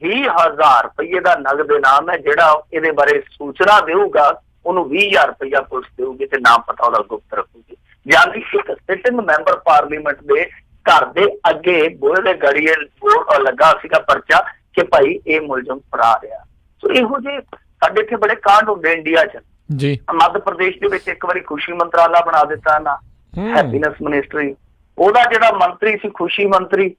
20,000 ਰੁਪਏ ਦਾ ਨਗਦ ਇਨਾਮ ਹੈ, ਜਿਹੜਾ ਇਹਦੇ ਬਾਰੇ ਸੂਚਨਾ ਦੇਊਗਾ ਉਹਨੂੰ 20,000 ਰੁਪਇਆ ਪੁਲਿਸ ਦੇਊਗੀ ਤੇ ਨਾਮ ਪਤਾ ਉਹਦਾ ਗੁਪਤ ਰੱਖੂਗੀ। ਯਾਨੀ ਇੱਕ ਸਿਟਿੰਗ ਮੈਂਬਰ ਪਾਰਲੀਮੈਂਟ ਦੇ ਘਰ ਦੇ ਅੱਗੇ ਬੋਲੇ ਦੇ ਗੜੀਏ ਲੱਗਾ ਸੀਗਾ ਪਰਚਾ ਕਿ ਭਾਈ ਇਹ ਮੁਲਜ਼ਮ ਫਰਾਰ ਆ। ਸੋ ਇਹੋ ਜਿਹੇ ਸਾਡੇ ਇੱਥੇ ਬੜੇ ਕਾਂਡ ਹੁੰਦੇ ਇੰਡੀਆ 'ਚ ਜੀ। ਮੱਧ ਪ੍ਰਦੇਸ਼ ਦੇ ਵਿੱਚ ਇੱਕ ਵਾਰੀ ਖੁਸ਼ੀ ਮੰਤਰਾਲਾ ਬਣਾ ਦਿੱਤਾ ਨਾ, ਹੈਪੀਨੈਸ ਮਿਨਿਸਟਰੀ, ਉਹਦਾ ਜਿਹੜਾ ਮੰਤਰੀ ਸੀ ਖੁਸ਼ੀ ਮੰਤਰੀ,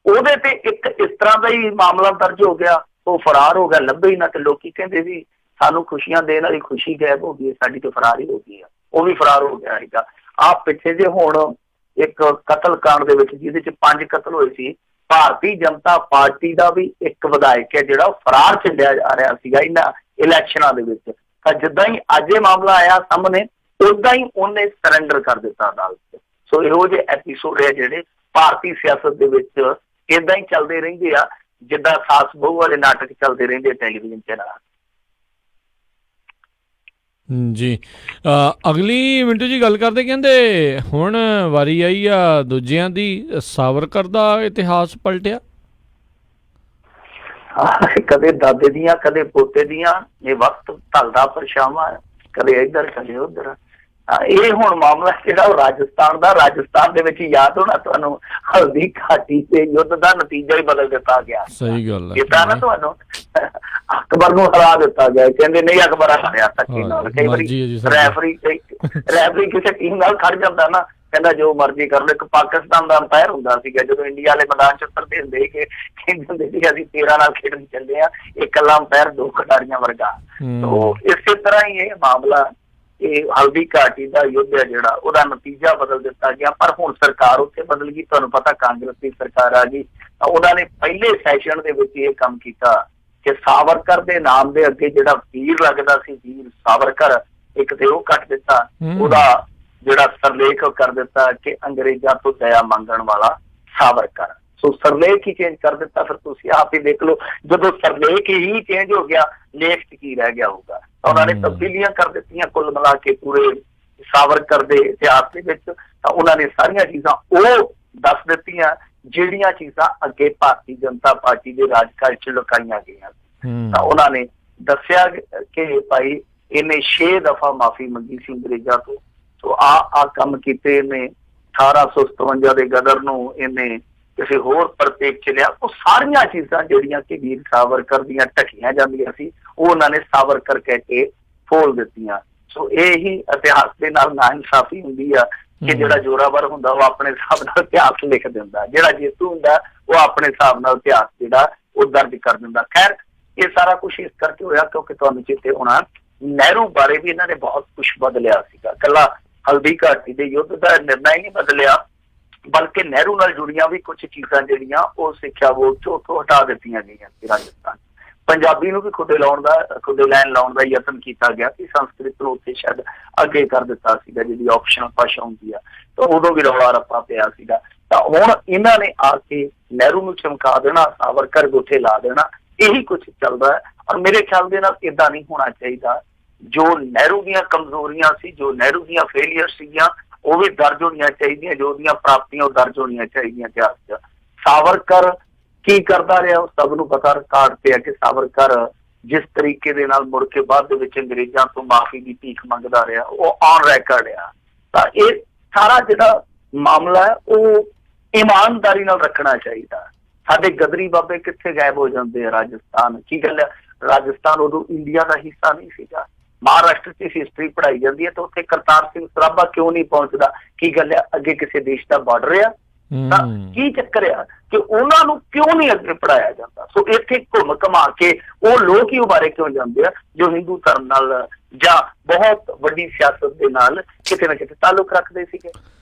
ਉਹਦੇ ਤੇ ਇੱਕ ਇਸ ਤਰ੍ਹਾਂ ਦਾ ਹੀ ਮਾਮਲਾ ਦਰਜ ਹੋ ਗਿਆ, ਉਹ ਫਰਾਰ ਹੋ ਗਿਆ, ਲੱਭੇ ਹੀ ਨਾ। ਤੇ ਲੋਕੀ ਕਹਿੰਦੇ ਵੀ ਸਾਨੂੰ ਖੁਸ਼ੀਆਂ ਦੇਣ ਵਾਲੀ ਖੁਸ਼ੀ ਗਾਇਬ ਹੋ ਗਈ ਹੈ, ਸਾਡੀ ਤੋਂ ਫਰਾਰ ਹੀ ਹੋ ਗਈ ਆ। ਉਹ ਵੀ ਫਰਾਰ ਹੋ ਗਿਆ ਸੀਗਾ। ਆਹ ਪਿੱਛੇ ਜੇ ਹੁਣ ਇੱਕ ਕਤਲ ਕਾਂਡ ਦੇ ਵਿੱਚ ਜਿਹਦੇ ਚ 5 ਕਤਲ ਹੋਏ ਸੀ, ਭਾਰਤੀ ਜਨਤਾ ਪਾਰਟੀ ਦਾ ਵੀ ਇੱਕ ਵਿਧਾਇਕ ਹੈ ਜਿਹੜਾ ਉਹ ਫਰਾਰ ਚੱਲਿਆ ਜਾ ਰਿਹਾ ਸੀਗਾ ਇਹਨਾਂ ਇਲੈਕਸ਼ਨਾਂ ਦੇ ਵਿੱਚ। ਤਾਂ ਜਿੱਦਾਂ ਹੀ ਅੱਜ ਇਹ ਮਾਮਲਾ ਆਇਆ ਸਾਹਮਣੇ, ਉਦਾਂ ਹੀ ਉਹਨੇ ਸਰੈਂਡਰ ਕਰ ਦਿੱਤਾ ਅਦਾਲਤ। ਸੋ ਇਹੋ ਜਿਹੇ ਐਪੀਸੋਡ ਹੈ ਜਿਹੜੇ ਭਾਰਤੀ ਸਿਆਸਤ ਦੇ ਵਿੱਚ ਏਦਾਂ ਹੀ ਚੱਲਦੇ ਰਹਿੰਦੇ ਆ, ਜਿੱਦਾਂ ਸਾਸ ਬਹੂ ਵਾਲੇ ਨਾਟਕ ਚੱਲਦੇ ਰਹਿੰਦੇ ਟੈਲੀਵਿਜ਼ਨ ਚੈਨਲਾਂ। ਜੀ ਅਗਲੀ ਮਿੰਟੂ ਜੀ ਗੱਲ ਕਰਦੇ, ਕਹਿੰਦੇ ਹੁਣ ਵਾਰੀ ਆਈ ਆ ਦੂਜਿਆਂ ਦੀ, ਸਾਵਰਕਰ ਦਾ ਇਤਿਹਾਸ ਪਲਟਿਆ। ਕਦੇ ਦਾਦੇ ਦੀਆਂ ਕਦੇ ਪੋਤੇ ਦੀਆਂ, ਇਹ ਵਕਤ ਢਲਦਾ ਪਰਛਾਵਾਂ, ਕਦੇ ਇੱਧਰ ਕਦੇ ਉੱਧਰ। ਇਹ ਹੁਣ ਮਾਮਲਾ ਜਿਹੜਾ ਉਹ ਰਾਜਸਥਾਨ ਦੇ ਵਿੱਚ ਯਾਦ ਹੋਣਾ ਤੁਹਾਨੂੰ, ਹਲਦੀ ਘਾਟੀ ਤੇ ਯੁੱਧ ਦਾ ਨਤੀਜਾ ਹੀ ਬਦਲ ਦਿੱਤਾ ਗਿਆ। ਸਹੀ ਗੱਲ ਹੈ ਨਾ, ਤੁਹਾਨੂੰ ਅਕਬਰ ਨੂੰ ਹਰਾ ਦਿੱਤਾ ਗਿਆ। ਕਹਿੰਦੇ ਨਹੀਂ ਅਕਬਰ ਹਾਰਿਆ ਧੱਕੇ ਨਾਲ। ਕਈ ਵਾਰੀ ਰੈਫਰੀ ਕਿਸੇ ਟੀਮ ਨਾਲ ਖੜ ਜਾਂਦਾ ਨਾ, ਕਹਿੰਦਾ ਜੋ ਮਰਜ਼ੀ ਕਰ ਲਓ। ਇੱਕ ਪਾਕਿਸਤਾਨ ਦਾ ਅੰਪਾਇਰ ਹੁੰਦਾ ਸੀਗਾ, ਜਦੋਂ ਇੰਡੀਆ ਵਾਲੇ ਮੈਦਾਨ ਚ ਉਤਰਦੇ ਹੁੰਦੇ ਕਿ ਕਹਿੰਦੇ ਹੁੰਦੇ ਸੀ ਅਸੀਂ 13 ਨਾਲ ਖੇਡਣ ਚੱਲੇ ਆ, ਇਹ ਇਕੱਲਾ ਅੰਪਾਇਰ 2 ਖਿਡਾਰੀਆਂ ਵਰਗਾ। ਤੋ ਇਸੇ ਤਰ੍ਹਾਂ ਹੀ ਇਹ ਮਾਮਲਾ, ਇਹ ਹਲਦੀ ਘਾਟੀ ਦਾ ਯੁੱਧ ਹੈ ਜਿਹੜਾ, ਉਹਦਾ ਨਤੀਜਾ ਬਦਲ ਦਿੱਤਾ ਗਿਆ। ਪਰ ਹੁਣ ਸਰਕਾਰ ਉੱਥੇ ਬਦਲ ਗਈ, ਤੁਹਾਨੂੰ ਪਤਾ ਕਾਂਗਰਸ ਦੀ ਸਰਕਾਰ ਆ ਗਈ। ਉਹਨਾਂ ਨੇ ਪਹਿਲੇ ਸੈਸ਼ਨ ਦੇ ਵਿੱਚ ਇਹ ਕੰਮ ਕੀਤਾ ਕਿ ਸਾਵਰਕਰ ਦੇ ਨਾਮ ਦੇ ਅੱਗੇ ਜਿਹੜਾ ਵੀਰ ਲੱਗਦਾ ਸੀ, ਵੀਰ ਸਾਵਰਕਰ, ਇੱਕ ਤੇ ਉਹ ਕੱਟ ਦਿੱਤਾ, ਉਹਦਾ ਜਿਹੜਾ ਸਰਲੇਖ ਕਰ ਦਿੱਤਾ ਕਿ ਅੰਗਰੇਜ਼ਾਂ ਤੋਂ ਦਇਆ ਮੰਗਣ ਵਾਲਾ ਸਾਵਰਕਰ। ਸੋ ਸਰਲੇਖ ਹੀ ਚੇਂਜ ਕਰ ਦਿੱਤਾ। ਫਿਰ ਤੁਸੀਂ ਆਪ ਹੀ ਦੇਖ ਲਓ, ਜਦੋਂ ਸਰਲੇਖ ਹੀ ਚੇਂਜ ਹੋ ਗਿਆ, ਲੇਖ ਚ ਕੀ ਰਹਿ ਗਿਆ ਹੋਊਗਾ। ਉਹਨਾਂ ਨੇ ਤਬਦੀਲੀਆਂ ਕਰ ਦਿੱਤੀਆਂ ਕੁੱਲ ਮਿਲਾ ਕੇ ਪੂਰੇ ਸਾਵਰਕਰ ਦੇ ਇਤਿਹਾਸ ਦੇ ਵਿੱਚ। ਤਾਂ ਉਹਨਾਂ ਨੇ ਸਾਰੀਆਂ ਚੀਜ਼ਾਂ ਉਹ ਦੱਸ ਦਿੱਤੀਆਂ ਜਿਹੜੀਆਂ ਚੀਜ਼ਾਂ ਅੱਗੇ ਭਾਰਤੀ ਜਨਤਾ ਪਾਰਟੀ ਦੇ ਰਾਜਕਾਲ ਚ ਲੁਕਾਈਆਂ ਗਈਆਂ। ਤਾਂ ਉਹਨਾਂ ਨੇ ਦੱਸਿਆ ਕਿ ਭਾਈ ਇਹਨੇ 6 ਦਫਾ ਮਾਫੀ ਮੰਗੀ ਸੀ ਅੰਗਰੇਜ਼ਾਂ ਤੋਂ। ਸੋ ਆ ਕੰਮ ਕੀਤੇ ਇਹਨੇ। 1857 ਦੇ ਗਦਰ ਨੂੰ ਇਹਨੇ ਕਿਸੇ ਹੋਰ ਪ੍ਰਤੀਕ ਚ ਲਿਆ। ਉਹ ਸਾਰੀਆਂ ਚੀਜ਼ਾਂ ਜਿਹੜੀਆਂ ਕਿ ਵੀਰ ਸਾਵਰਕਰ ਦੀਆਂ ਢਕੀਆਂ ਜਾਂਦੀਆਂ ਸੀ, ਉਹ ਉਹਨਾਂ ਨੇ ਸਾਵਰਕਰ ਕਹਿ ਕੇ ਫੋਲ ਦਿੱਤੀਆਂ। ਸੋ ਇਹ ਹੀ ਇਤਿਹਾਸ ਦੇ ਨਾਲ ਨਾਇਨਸਾਫੀ ਹੁੰਦੀ ਆ ਕਿ ਜਿਹੜਾ ਜ਼ੋਰਾਵਰ ਹੁੰਦਾ ਉਹ ਆਪਣੇ ਹਿਸਾਬ ਨਾਲ ਇਤਿਹਾਸ ਲਿਖ ਦਿੰਦਾ, ਜਿਹੜਾ ਜੇਤੂ ਹੁੰਦਾ ਉਹ ਆਪਣੇ ਹਿਸਾਬ ਨਾਲ ਇਤਿਹਾਸ ਜਿਹੜਾ ਉਹ ਦਰਜ ਕਰ ਦਿੰਦਾ। ਖੈਰ ਇਹ ਸਾਰਾ ਕੁਛ ਇਸ ਕਰਕੇ ਹੋਇਆ ਕਿਉਂਕਿ ਤੁਹਾਨੂੰ ਚੇਤੇ ਹੋਣਾ, ਨਹਿਰੂ ਬਾਰੇ ਵੀ ਇਹਨਾਂ ਨੇ ਬਹੁਤ ਕੁਛ ਬਦਲਿਆ ਸੀਗਾ। ਇਕੱਲਾ ਹਲਦੀ ਘਾਟੀ ਦੇ ਯੁੱਧ ਦਾ ਨਿਰਣਾ ਹੀ ਨਹੀਂ ਬਦਲਿਆ, ਬਲਕਿ ਨਹਿਰੂ ਨਾਲ ਜੁੜੀਆਂ ਵੀ ਕੁਛ ਚੀਜ਼ਾਂ ਜਿਹੜੀਆਂ ਉਹ ਸਿੱਖਿਆ ਬੋਰਡ ਚੋਂ ਉੱਥੋਂ ਹਟਾ ਦਿੱਤੀਆਂ ਗਈਆਂ ਸੀ। ਰਾਜਸਥਾਨ ਪੰਜਾਬੀ ਨੂੰ ਵੀ ਖੁੱਡੇ ਲੈਣ ਲਾਉਣ ਦਾ ਯਤਨ ਕੀਤਾ ਗਿਆ ਕਿ ਸੰਸਕ੍ਰਿਤ ਨੂੰ ਉੱਥੇ ਸ਼ਾਇਦ ਅੱਗੇ ਕਰ ਦਿੱਤਾ ਸੀਗਾ, ਜਿਹਦੀ ਆਪਸ਼ਨਲ ਭਾਸ਼ਾ ਹੁੰਦੀ ਆ। ਤਾਂ ਉਦੋਂ ਵੀ ਰੌਲਾ ਰੱਪਾ ਪਿਆ ਸੀਗਾ। ਤਾਂ ਹੁਣ ਇਹਨਾਂ ਨੇ ਆ ਕੇ ਨਹਿਰੂ ਨੂੰ ਚਮਕਾ ਦੇਣਾ, ਸਾਵਰਕਰ ਗੋਠੇ ਲਾ ਦੇਣਾ, ਇਹੀ ਕੁਛ ਚੱਲਦਾ ਹੈ। ਔਰ ਮੇਰੇ ਖਿਆਲ ਦੇ ਨਾਲ ਏਦਾਂ ਨਹੀਂ ਹੋਣਾ ਚਾਹੀਦਾ। ਜੋ ਨਹਿਰੂ ਦੀਆਂ ਕਮਜ਼ੋਰੀਆਂ ਸੀ, ਜੋ ਨਹਿਰੂ ਦੀਆਂ ਫੇਲੀਅਰ ਸੀਗੀਆਂ, ਉਹ ਵੀ ਦਰਜ ਹੋਣੀਆਂ ਚਾਹੀਦੀਆਂ। ਜੋ ਉਹਦੀਆਂ ਪ੍ਰਾਪਤੀਆਂ ਉਹ ਦਰਜ ਹੋਣੀਆਂ ਚਾਹੀਦੀਆਂ ਇਤਿਹਾਸ 'ਚ। ਸਾਵਰਕਰ ਕੀ ਕਰਦਾ ਰਿਹਾ ਉਹ ਸਭ ਨੂੰ ਪਤਾ, ਰਿਕਾਰਡ ਤੇ ਹੈ ਕਿ ਸਾਵਰਕਰ ਜਿਸ ਤਰੀਕੇ ਦੇ ਨਾਲ ਮੁੜ ਕੇ ਬਾਅਦ ਦੇ ਵਿੱਚ ਅੰਗਰੇਜ਼ਾਂ ਤੋਂ ਮਾਫੀ ਦੀ ਭੀਖ ਮੰਗਦਾ ਰਿਹਾ, ਉਹ ਔਨ ਰੈਕਰਡ ਆ। ਤਾਂ ਇਹ ਸਾਰਾ ਜਿਹੜਾ ਮਾਮਲਾ ਹੈ ਉਹ ਇਮਾਨਦਾਰੀ ਨਾਲ ਰੱਖਣਾ ਚਾਹੀਦਾ। ਸਾਡੇ ਗਦਰੀ ਬਾਬੇ ਕਿੱਥੇ ਗਾਇਬ ਹੋ ਜਾਂਦੇ ਆ? ਰਾਜਸਥਾਨ ਕੀ ਗੱਲ ਹੈ? ਰਾਜਸਥਾਨ ਉਦੋਂ ਇੰਡੀਆ ਦਾ ਹਿੱਸਾ ਨਹੀਂ ਸੀਗਾ। ਮਹਾਰਾਸ਼ਟਰ 'ਚ ਹਿਸਟਰੀ ਪੜ੍ਹਾਈ ਜਾਂਦੀ ਹੈ ਤਾਂ ਉੱਥੇ ਕਰਤਾਰ ਸਿੰਘ ਸਰਾਭਾ ਕਿਉਂ ਨਹੀਂ ਪਹੁੰਚਦਾ? ਕੀ ਗੱਲ ਹੈ? ਅੱਗੇ ਕਿਸੇ ਦੇਸ਼ ਦਾ ਬਾਰਡਰ ਆ? ਤਾਂ ਕੀ ਚੱਕਰ ਆ ਕਿ ਉਹਨਾਂ ਨੂੰ ਕਿਉਂ ਨਹੀਂ ਅੱਗੇ ਪੜ੍ਹਾਇਆ ਜਾਂਦਾ? ਸੋ ਇੱਥੇ ਘੁੰਮ ਘਮਾ ਕੇ ਉਹ ਲੋਕ ਹੀ ਉਬਾਰੇ ਕਿਉਂ ਜਾਂਦੇ ਆ ਜੋ ਹਿੰਦੂ ਧਰਮ ਨਾਲ ਜਾਂ ਬਹੁਤ ਵੱਡੀ ਸਿਆਸਤ ਦੇ ਨਾਲ ਕਿਤੇ ਨਾ ਕਿਤੇ ਤਾਲੁਕ ਰੱਖਦੇ ਸੀਗੇ।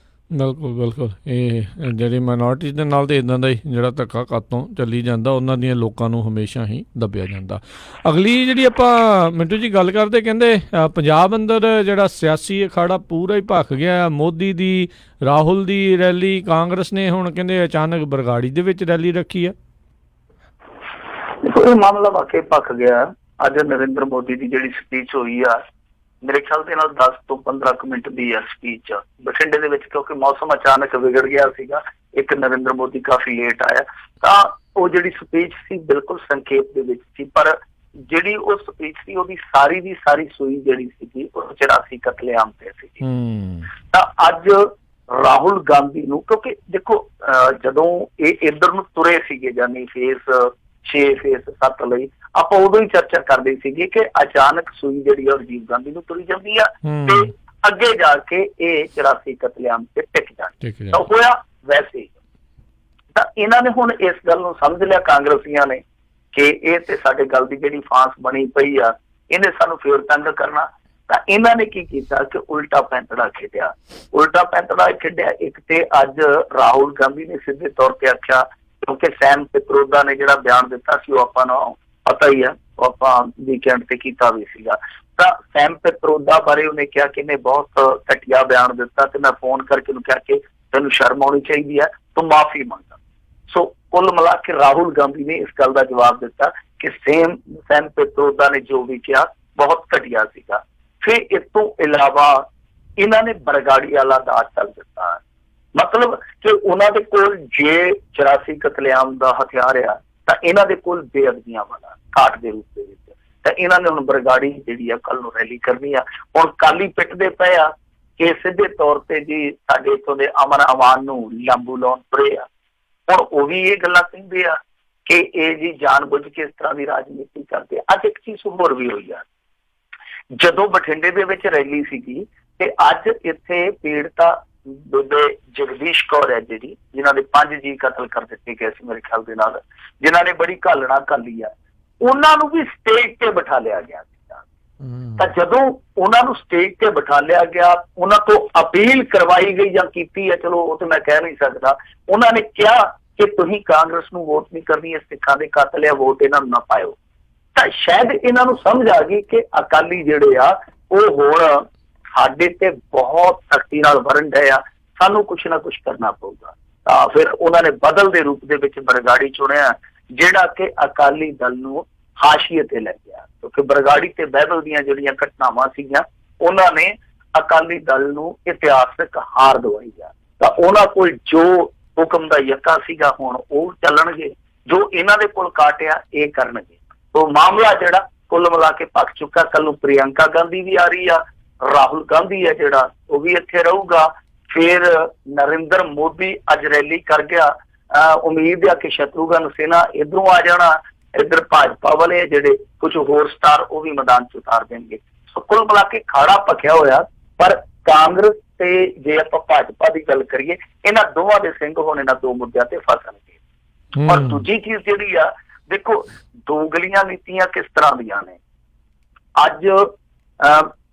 ਬਿਲਕੁਲ ਬਿਲਕੁਲ। ਇਹ ਜਿਹੜੀ ਮਾਈਨੋਰਟੀ ਦੇ ਨਾਲ ਤਾਂ ਇੱਦਾਂ ਦਾ ਹੀ ਜਿਹੜਾ ਧੱਕਾ ਕਾਤੋਂ ਚੱਲੀ ਜਾਂਦਾ, ਉਹਨਾਂ ਦੀਆਂ ਲੋਕਾਂ ਨੂੰ ਹਮੇਸ਼ਾ ਹੀ ਦੱਬਿਆ ਜਾਂਦਾ। ਅਗਲੀ ਜਿਹੜੀ ਆਪਾਂ ਮਿੰਟੂ ਜੀ ਗੱਲ ਕਰਦੇ, ਕਹਿੰਦੇ ਪੰਜਾਬ ਅੰਦਰ ਜਿਹੜਾ ਸਿਆਸੀ ਅਖਾੜਾ ਪੂਰਾ ਹੀ ਭਖ ਗਿਆ। ਮੋਦੀ ਦੀ, ਰਾਹੁਲ ਦੀ ਰੈਲੀ, ਕਾਂਗਰਸ ਨੇ ਹੁਣ ਕਹਿੰਦੇ ਅਚਾਨਕ ਬਰਗਾੜੀ ਦੇ ਵਿੱਚ ਰੈਲੀ ਰੱਖੀ ਹੈ। ਇਹ ਮਾਮਲਾ ਵਾਕਈ ਭਖ ਗਿਆ। ਅੱਜ ਨਰਿੰਦਰ ਮੋਦੀ ਦੀ ਜਿਹੜੀ ਸਪੀਚ ਹੋਈ ਆ, ਮੇਰੇ ਖਿਆਲ ਦੇ ਨਾਲ 10 ਤੋਂ 15 ਮਿੰਟ ਦੀ ਆ ਸਪੀਚ ਬਠਿੰਡੇ ਦੇ ਵਿੱਚ, ਕਿਉਂਕਿ ਮੌਸਮ ਅਚਾਨਕ ਵਿਗੜ ਗਿਆ ਸੀਗਾ। ਇੱਕ ਨਰਿੰਦਰ ਮੋਦੀ ਕਾਫੀ ਲੇਟ ਆਇਆ, ਤਾਂ ਉਹ ਜਿਹੜੀ ਸਪੀਚ ਸੀ ਬਿਲਕੁਲ ਸੰਖੇਪ ਦੇ ਵਿੱਚ ਸੀ। ਪਰ ਜਿਹੜੀ ਉਹ ਸਪੀਚ ਸੀ ਉਹਦੀ ਸਾਰੀ ਦੀ ਸਾਰੀ ਸੂਈ ਜਿਹੜੀ ਸੀਗੀ ਉਹ 84 ਕਤਲੇਆਮ ਤੇ ਸੀਗੀ। ਤਾਂ ਅੱਜ ਰਾਹੁਲ ਗਾਂਧੀ ਨੂੰ, ਕਿਉਂਕਿ ਦੇਖੋ ਜਦੋਂ ਇਹ ਇੱਧਰ ਨੂੰ ਤੁਰੇ ਸੀਗੇ ਜਾਨੀ ਫੇਸ 6 ਫੇਸ 7 ਲਈ, ਆਪਾਂ ਉਦੋਂ ਹੀ ਚਰਚਾ ਕਰਦੇ ਸੀਗੇ ਕਿ ਅਚਾਨਕ ਸੂਈ ਜਿਹੜੀ ਆ ਰਾਜੀਵ ਗਾਂਧੀ ਨੂੰ ਤੁਰੀ ਜਾਂਦੀ ਆ ਤੇ ਅੱਗੇ ਜਾ ਕੇ ਇਹ 84 ਕਤਲੇਆਮ ਤੇ ਟਿਕ ਜਾਣ। ਤਾਂ ਹੋਇਆ ਵੈਸੇ। ਤਾਂ ਇਹਨਾਂ ਨੇ ਹੁਣ ਇਸ ਗੱਲ ਨੂੰ ਸਮਝ ਲਿਆ, ਕਾਂਗਰਸੀਆਂ ਨੇ, ਕਿ ਇਹ ਤੇ ਸਾਡੇ ਗੱਲ ਦੀ ਜਿਹੜੀ ਫਾਂਸ ਬਣੀ ਪਈ ਆ ਇਹਨੇ ਸਾਨੂੰ ਫੇਰ ਤੰਗ ਕਰਨਾ। ਤਾਂ ਇਹਨਾਂ ਨੇ ਕੀ ਕੀਤਾ ਕਿ ਉਲਟਾ ਪੈਂਤੜਾ ਖੇਡਿਆ। ਉਲਟਾ ਪੈਂਤੜਾ ਖੇਡਿਆ। ਇੱਕ ਤੇ ਅੱਜ ਰਾਹੁਲ ਗਾਂਧੀ ਨੇ ਸਿੱਧੇ ਤੌਰ ਤੇ ਆਖਿਆ, ਕਿਉਂਕਿ ਸੈਮ ਪਿਤਰੋਦਾ ਨੇ ਜਿਹੜਾ ਬਿਆਨ ਦਿੱਤਾ ਸੀ ਉਹ ਆਪਾਂ ਨੂੰ ਪਤਾ ਹੀ ਆ, ਉਹ ਆਪਾਂ ਵੀਕਐਂਡ ਤੇ ਕੀਤਾ ਵੀ ਸੀਗਾ। ਤਾਂ ਸੈਮ ਪਿਤਰੋਦਾ ਬਾਰੇ ਉਹਨੇ ਕਿਹਾ ਕਿ ਇਹਨੇ ਬਹੁਤ ਘਟੀਆ ਬਿਆਨ ਦਿੱਤਾ ਤੇ ਮੈਂ ਫੋਨ ਕਰਕੇ ਉਹਨੂੰ ਕਿਹਾ ਕਿ ਤੈਨੂੰ ਸ਼ਰਮ ਆਉਣੀ ਚਾਹੀਦੀ ਹੈ, ਤੂੰ ਮਾਫੀ ਮੰਗ। ਸੋ ਕੁੱਲ ਮਿਲਾ ਕੇ ਰਾਹੁਲ ਗਾਂਧੀ ਨੇ ਇਸ ਗੱਲ ਦਾ ਜਵਾਬ ਦਿੱਤਾ ਕਿ ਸੈਮ ਪਿਤਰੋਦਾ ਨੇ ਜੋ ਵੀ ਕਿਹਾ ਬਹੁਤ ਘਟੀਆ ਸੀਗਾ। ਫਿਰ ਇਸ ਤੋਂ ਇਲਾਵਾ ਇਹਨਾਂ ਨੇ ਬਰਗਾੜੀ ਵਾਲਾ ਦਾਅ ਚੱਲ ਦਿੱਤਾ। ਮਤਲਬ ਕਿ ਉਹਨਾਂ ਦੇ ਕੋਲ ਜੇ 84 ਕਤਲੇਆਮ ਦਾ ਹਥਿਆਰ ਆ ਤਾਂ ਇਹਨਾਂ ਦੇ ਕੋਲ ਬੇਅਦਬੀਆਂ ਵਾਲਾ ਕਾਟ ਦੇ ਰੂਪ ਦੇ ਵਿੱਚ। ਤਾਂ ਇਹਨਾਂ ਨੇ ਹੁਣ ਬਰਗਾੜੀ ਜਿਹੜੀ ਆ ਕੱਲ ਨੂੰ ਰੈਲੀ ਕਰਨੀ ਆ। ਹੁਣ ਕੱਲ ਹੀ ਪਿੱਟਦੇ ਪਏ ਆ ਕਿ ਸਿੱਧੇ ਤੌਰ ਤੇ ਜੀ ਸਾਡੇ ਇੱਥੋਂ ਦੇ ਅਮਨ ਅਮਾਨ ਨੂੰ ਲਾਂਬੂ ਲਾਉਣ ਪਰੇ ਆ। ਹੁਣ ਉਹ ਵੀ ਇਹ ਗੱਲਾਂ ਕਹਿੰਦੇ ਆ ਕਿ ਇਹ ਜੀ ਜਾਣ ਬੁੱਝ ਕੇ ਇਸ ਤਰ੍ਹਾਂ ਦੀ ਰਾਜਨੀਤੀ ਕਰਦੇ ਆ। ਅੱਜ ਇੱਕ ਚੀਜ਼ ਹੋਰ ਵੀ ਹੋਈ ਆ, ਜਦੋਂ ਬਠਿੰਡੇ ਦੇ ਵਿੱਚ ਰੈਲੀ ਸੀਗੀ ਤੇ ਅੱਜ ਇੱਥੇ ਪੀੜਤਾ ਬੇਬੇ ਜਗਦੀਸ਼ ਕੌਰ ਹੈ ਜਿਹੜੀ, ਜਿਨ੍ਹਾਂ ਦੇ 5 ਜੀ ਕਤਲ ਕਰ ਦਿੱਤੇ ਗਏ ਸੀ ਮੇਰੇ ਖਿਆਲ ਦੇ ਨਾਲ, ਜਿਨ੍ਹਾਂ ਨੇ ਬੜੀ ਘਾਲਣਾ ਘਾਲੀ ਆ, ਉਹਨਾਂ ਨੂੰ ਵੀ ਸਟੇਜ ਤੇ ਬਿਠਾ ਲਿਆ ਗਿਆ ਸੀਗਾ। ਤਾਂ ਜਦੋਂ ਉਹਨਾਂ ਨੂੰ ਸਟੇਜ ਤੇ ਬਿਠਾ ਲਿਆ ਗਿਆ, ਉਹਨਾਂ ਤੋਂ ਅਪੀਲ ਕਰਵਾਈ ਗਈ ਜਾਂ ਕੀਤੀ ਹੈ, ਚਲੋ ਉਹ ਤੇ ਮੈਂ ਕਹਿ ਨਹੀਂ ਸਕਦਾ, ਉਹਨਾਂ ਨੇ ਕਿਹਾ ਕਿ ਤੁਸੀਂ ਕਾਂਗਰਸ ਨੂੰ ਵੋਟ ਨਹੀਂ ਕਰਨੀ, ਇਹ ਸਿੱਖਾਂ ਦੇ ਕਾਤਲ ਆ, ਵੋਟ ਇਹਨਾਂ ਨੂੰ ਨਾ ਪਾਇਓ। ਤਾਂ ਸ਼ਾਇਦ ਇਹਨਾਂ ਨੂੰ ਸਮਝ ਆ ਗਈ ਕਿ ਅਕਾਲੀ ਜਿਹੜੇ ਆ ਉਹ ਹੁਣ ਸਾਡੇ ਤੇ ਬਹੁਤ ਸਖਤੀ ਨਾਲ ਵਰਨ ਡਏ ਆ, ਸਾਨੂੰ ਕੁਛ ਨਾ ਕੁਛ ਕਰਨਾ ਪਊਗਾ। ਤਾਂ ਫਿਰ ਉਹਨਾਂ ਨੇ ਬਦਲ ਦੇ ਰੂਪ ਦੇ ਵਿੱਚ ਬਰਗਾੜੀ ਚੁਣਿਆ, ਜਿਹੜਾ ਕਿ ਅਕਾਲੀ ਦਲ ਨੂੰ ਹਾਸ਼ੀਏ ਤੇ ਲੈ ਗਿਆ। ਕਿਉਂਕਿ ਬਰਗਾੜੀ ਤੇ ਬਹਿਬਲ ਦੀਆਂ ਜਿਹੜੀਆਂ ਘਟਨਾਵਾਂ ਸੀਗੀਆਂ ਉਹਨਾਂ ਨੇ ਅਕਾਲੀ ਦਲ ਨੂੰ ਇਤਿਹਾਸਕ ਹਾਰ ਦਵਾਈ ਆ। ਤਾਂ ਉਹਨਾਂ ਕੋਲ ਜੋ ਹੁਕਮ ਦਾ ਯੱਕਾ ਸੀਗਾ ਹੁਣ ਉਹ ਚੱਲਣਗੇ, ਜੋ ਇਹਨਾਂ ਦੇ ਕੋਲ ਕਾਟਿਆ ਇਹ ਕਰਨਗੇ। ਉਹ ਮਾਮਲਾ ਜਿਹੜਾ ਕੁੱਲ ਮਿਲਾ ਕੇ ਪੱਕ ਚੁੱਕਾ। ਕੱਲ ਨੂੰ ਪ੍ਰਿਯੰਕਾ ਗਾਂਧੀ ਵੀ ਆ ਰਹੀ ਆ, ਰਾਹੁਲ ਗਾਂਧੀ ਹੈ ਜਿਹੜਾ ਉਹ ਵੀ ਇੱਥੇ ਰਹੂਗਾ। ਫਿਰ ਨਰਿੰਦਰ ਮੋਦੀ ਅੱਜ ਰੈਲੀ ਕਰ ਗਿਆ, ਉਮੀਦ ਆ ਕਿ ਸ਼ਤਰੂਘਨ ਸਿਨਹਾ ਇੱਧਰੋਂ ਆ ਜਾਣਾ, ਇੱਧਰ ਭਾਜਪਾ ਵਾਲੇ ਜਿਹੜੇ ਕੁਝ ਹੋਰ ਸਟਾਰ ਉਹ ਵੀ ਮੈਦਾਨ ਚ ਉਤਾਰ ਦੇਣਗੇ। ਸੋ ਕੁੱਲ ਮਿਲਾ ਕੇ ਖਾੜਾ ਪੱਕਿਆ ਹੋਇਆ। ਪਰ ਕਾਂਗਰਸ ਤੇ ਜੇ ਆਪਾਂ ਭਾਜਪਾ ਦੀ ਗੱਲ ਕਰੀਏ, ਇਹਨਾਂ ਦੋਵਾਂ ਦੇ ਸਿੰਘ ਹੁਣ ਇਹਨਾਂ ਦੋ ਮੁੱਦਿਆਂ ਤੇ ਫਸਣਗੇ। ਔਰ ਦੂਜੀ ਚੀਜ਼ ਜਿਹੜੀ ਆ, ਦੇਖੋ ਦੋਗਲੀਆਂ ਨੀਤੀਆਂ ਕਿਸ ਤਰ੍ਹਾਂ ਦੀਆਂ ਨੇ। ਅੱਜ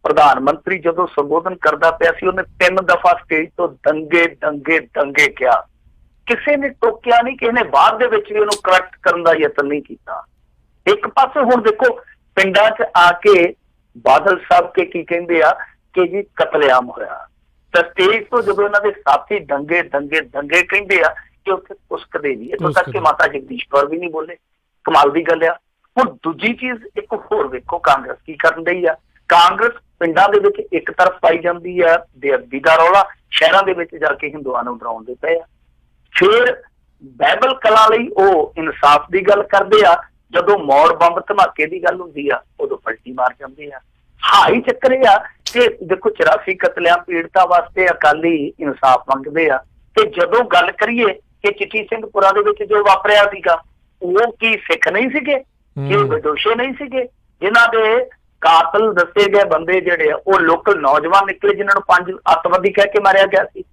ਪ੍ਰਧਾਨ ਮੰਤਰੀ ਜਦੋਂ ਸੰਬੋਧਨ ਕਰਦਾ ਪਿਆ ਸੀ, ਉਹਨੇ 3 ਦਫਾ ਸਟੇਜ ਤੋਂ ਦੰਗੇ ਦੰਗੇ ਦੰਗੇ ਕਿਹਾ। ਕਿਸੇ ਨੇ ਟੋਕਿਆ ਨਹੀਂ, ਕਿਸੇ ਨੇ ਬਾਅਦ ਦੇ ਵਿੱਚ ਵੀ ਉਹਨੂੰ ਕਰੈਕਟ ਕਰਨ ਦਾ ਯਤਨ ਨਹੀਂ ਕੀਤਾ। ਇੱਕ ਪਾਸੇ ਹੁਣ ਦੇਖੋ ਪਿੰਡਾਂ 'ਚ ਆ ਕੇ ਬਾਦਲ ਸਾਹਿਬ ਕੇ ਕੀ ਕਹਿੰਦੇ ਆ ਕਿ ਜੀ ਕਤਲੇਆਮ ਹੋਇਆ, ਤਾਂ ਸਟੇਜ ਤੋਂ ਜਦੋਂ ਇਹਨਾਂ ਦੇ ਸਾਥੀ ਦੰਗੇ ਦੰਗੇ ਦੰਗੇ ਕਹਿੰਦੇ ਆ ਕਿ ਉੱਥੇ ਕੁਸਕਦੇ ਨਹੀਂ। ਇੱਥੋਂ ਤੱਕ ਕਿ ਮਾਤਾ ਜਗਦੀਸ਼ ਕੌਰ ਵੀ ਨਹੀਂ ਬੋਲੇ। ਕਮਾਲ ਦੀ ਗੱਲ ਆ। ਹੁਣ ਦੂਜੀ ਚੀਜ਼ ਇੱਕ ਹੋਰ ਵੇਖੋ, ਕਾਂਗਰਸ ਕੀ ਕਰਨ ਡਈ ਆ। ਕਾਂਗਰਸ ਪਿੰਡਾਂ ਦੇ ਵਿੱਚ ਇੱਕ ਤਰਫ ਪਾਈ ਜਾਂਦੀ ਆ ਬੇਅਦਬੀ ਦਾ ਰੌਲਾ, ਸ਼ਹਿਰਾਂ ਦੇ ਵਿੱਚ ਜਾ ਕੇ ਹਿੰਦੂਆਂ ਨੂੰ ਡਰਾਉਂਦੇ ਪਏ ਆ। ਫਿਰ ਬਾਈਬਲ ਕਲਾ ਲਈ ਉਹ ਇਨਸਾਫ ਦੀ ਗੱਲ ਕਰਦੇ ਆ, ਜਦੋਂ ਮੌੜ ਬੰਬ ਧਮਾਕੇ ਦੀ ਗੱਲ ਹੁੰਦੀ ਆ ਉਦੋਂ ਪਲਟੀ ਮਾਰ ਜਾਂਦੇ ਆ। ਹਾਈ ਚੱਕਰ ਇਹ ਆ ਕਿ ਦੇਖੋ 84 ਕਤਲਿਆਂ ਪੀੜਤਾਂ ਵਾਸਤੇ ਅਕਾਲੀ ਇਨਸਾਫ ਮੰਗਦੇ ਆ, ਤੇ ਜਦੋਂ ਗੱਲ ਕਰੀਏ ਕਿ ਚਿੱਟੀ ਸਿੰਘਪੁਰਾ ਦੇ ਵਿੱਚ ਜੋ ਵਾਪਰਿਆ ਸੀਗਾ, ਉਹ ਕੀ ਸਿੱਖ ਨਹੀਂ ਸੀਗੇ, ਕਿ ਬਦੋਸ਼ੇ ਨਹੀਂ ਸੀਗੇ? ਜਿਨ੍ਹਾਂ ਦੇ ਕਾਤਲ ਦੱਸੇ ਗਏ ਬੰਦੇ ਜਿਹੜੇ ਆ ਉਹ ਲੋਕਲ ਨੌਜਵਾਨ ਨਿਕਲੇ, ਜਿਨ੍ਹਾਂ ਨੂੰ 5 ਅੱਤਵਾਦੀ ਕਹਿ ਕੇ ਮਾਰਿਆ ਗਿਆ ਸੀ।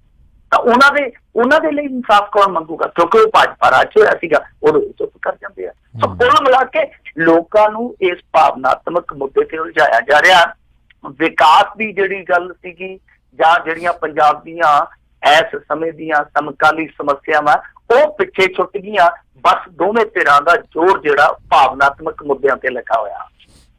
ਤਾਂ ਉਹਨਾਂ ਦੇ ਲਈ ਇਨਸਾਫ ਕੌਣ ਮੰਗੂਗਾ? ਕਿਉਂਕਿ ਉਹ ਭਾਜਪਾ ਰਾਜ ਹੋਇਆ ਸੀਗਾ, ਉਦੋਂ ਚੁੱਪ ਕਰ ਜਾਂਦੇ ਆ। ਸੋ ਕੁੱਲ ਮਿਲਾ ਕੇ ਲੋਕਾਂ ਨੂੰ ਇਸ ਭਾਵਨਾਤਮਕ ਮੁੱਦੇ ਤੇ ਉਲਝਾਇਆ ਜਾ ਰਿਹਾ। ਵਿਕਾਸ ਦੀ ਜਿਹੜੀ ਗੱਲ ਸੀਗੀ ਜਾਂ ਜਿਹੜੀਆਂ ਪੰਜਾਬ ਦੀਆਂ ਇਸ ਸਮੇਂ ਦੀਆਂ ਸਮਕਾਲੀ ਸਮੱਸਿਆਵਾਂ ਉਹ ਪਿੱਛੇ ਛੁੱਟ ਗਈਆਂ। ਬਸ ਦੋਵੇਂ ਧਿਰਾਂ ਦਾ ਜ਼ੋਰ ਜਿਹੜਾ ਭਾਵਨਾਤਮਕ ਮੁੱਦਿਆਂ ਤੇ ਲੱਗਾ ਹੋਇਆ।